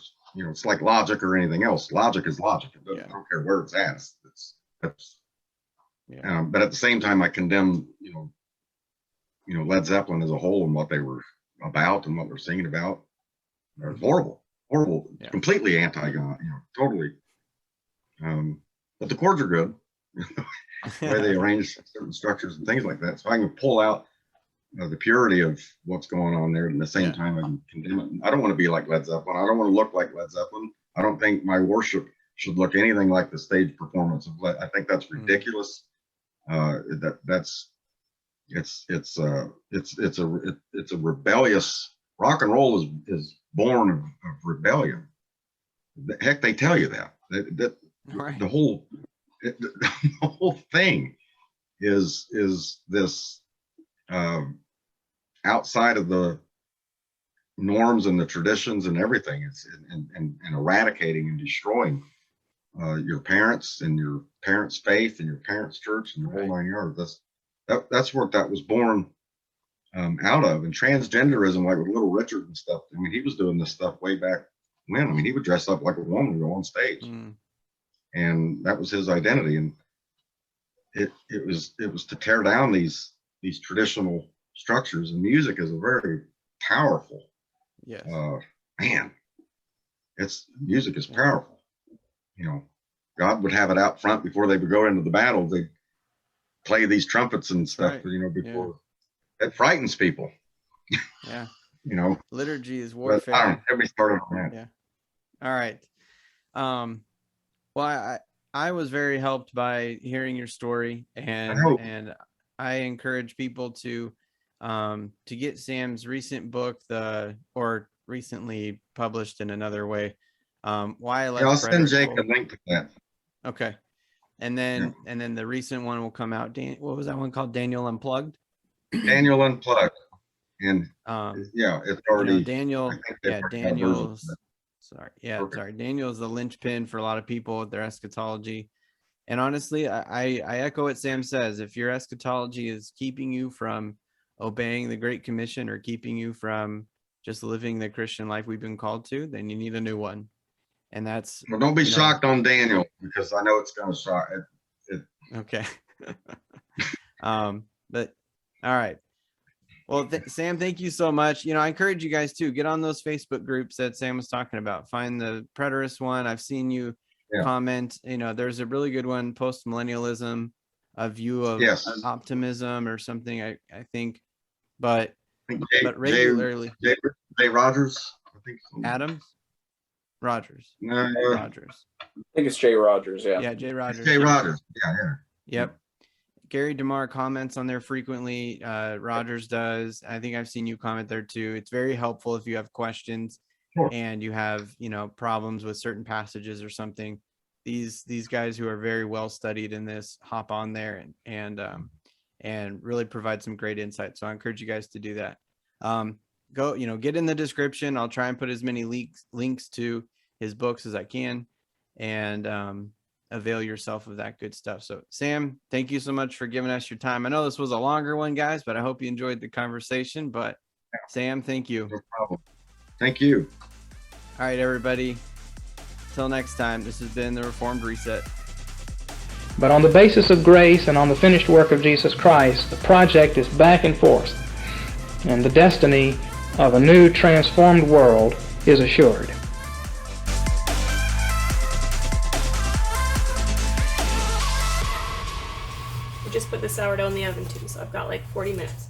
it's like logic or anything else. Logic is logic. I don't care where it's at. But at the same time, I condemn Led Zeppelin as a whole and what they were about and what they're singing about. They're horrible, completely anti-God, totally. But the chords are good. The way they arrange certain structures and things like that. So I can pull out the purity of what's going on there, and at the same time I can condemn it. I don't want to be like Led Zeppelin. I don't want to look like Led Zeppelin. I don't think my worship should look anything like the stage performance of Led. I think that's ridiculous. It's a rebellious. Rock and roll is born of rebellion. Heck, they tell you that Right. the whole thing is this outside of the norms and the traditions and everything. It's and eradicating and destroying your parents and your parents' faith and your parents' church and the whole 9 yards. That's what that was born out of. And transgenderism, like with Little Richard and stuff. I mean, he was doing this stuff way back when. I mean, he would dress up like a woman and go on stage, and that was his identity. And it was to tear down these traditional structures. And music is a very powerful. Yes. Man, music is powerful. God would have it out front before they would go into the battle. They play these trumpets and stuff, before that frightens people. Yeah. Liturgy is But warfare. I don't know, everybody started on that. Yeah. All right. Well, I was very helped by hearing your story, and I encourage people to get Sam's recent book, or recently published in another way. Why I Left I'll send Jake Preterism. a link to that. Okay. And then the recent one will come out. What was that one called? Daniel Unplugged? Daniel Unplugged. And it's already Daniel's Daniel's the linchpin for a lot of people with their eschatology. And honestly, I echo what Sam says. If your eschatology is keeping you from obeying the Great Commission or keeping you from just living the Christian life we've been called to, then you need a new one. And that's, well, don't be shocked on Daniel, because I know it's going to shock it. Okay. But all right. Well, Sam, thank you so much. I encourage you guys to get on those Facebook groups that Sam was talking about. Find the Preterist one. I've seen you comment. There's a really good one, post-millennialism, a view of optimism or something. I think, but regularly. Jay Rogers, I think. Adams. Rogers. No, Rogers. I think it's Jay Rogers. Yeah, Jay Rogers. Jay Rogers. Yeah. Yep. Gary DeMar comments on there frequently. Rogers does. I think I've seen you comment there too. It's very helpful if you have questions and you have, problems with certain passages or something. these guys who are very well studied in this hop on there and really provide some great insight. So I encourage you guys to do that. Go, get in the description. I'll try and put as many links to his books as I can, and avail yourself of that good stuff. So Sam, thank you so much for giving us your time. I know this was a longer one, guys, but I hope you enjoyed the conversation. But Sam, thank you. No problem. Thank you. All right, everybody. Till next time, this has been the Reformed Reset. But on the basis of grace and on the finished work of Jesus Christ, the project is back and forth, and the destiny of a new transformed world is assured. We just put the sourdough in the oven too, so I've got like 40 minutes.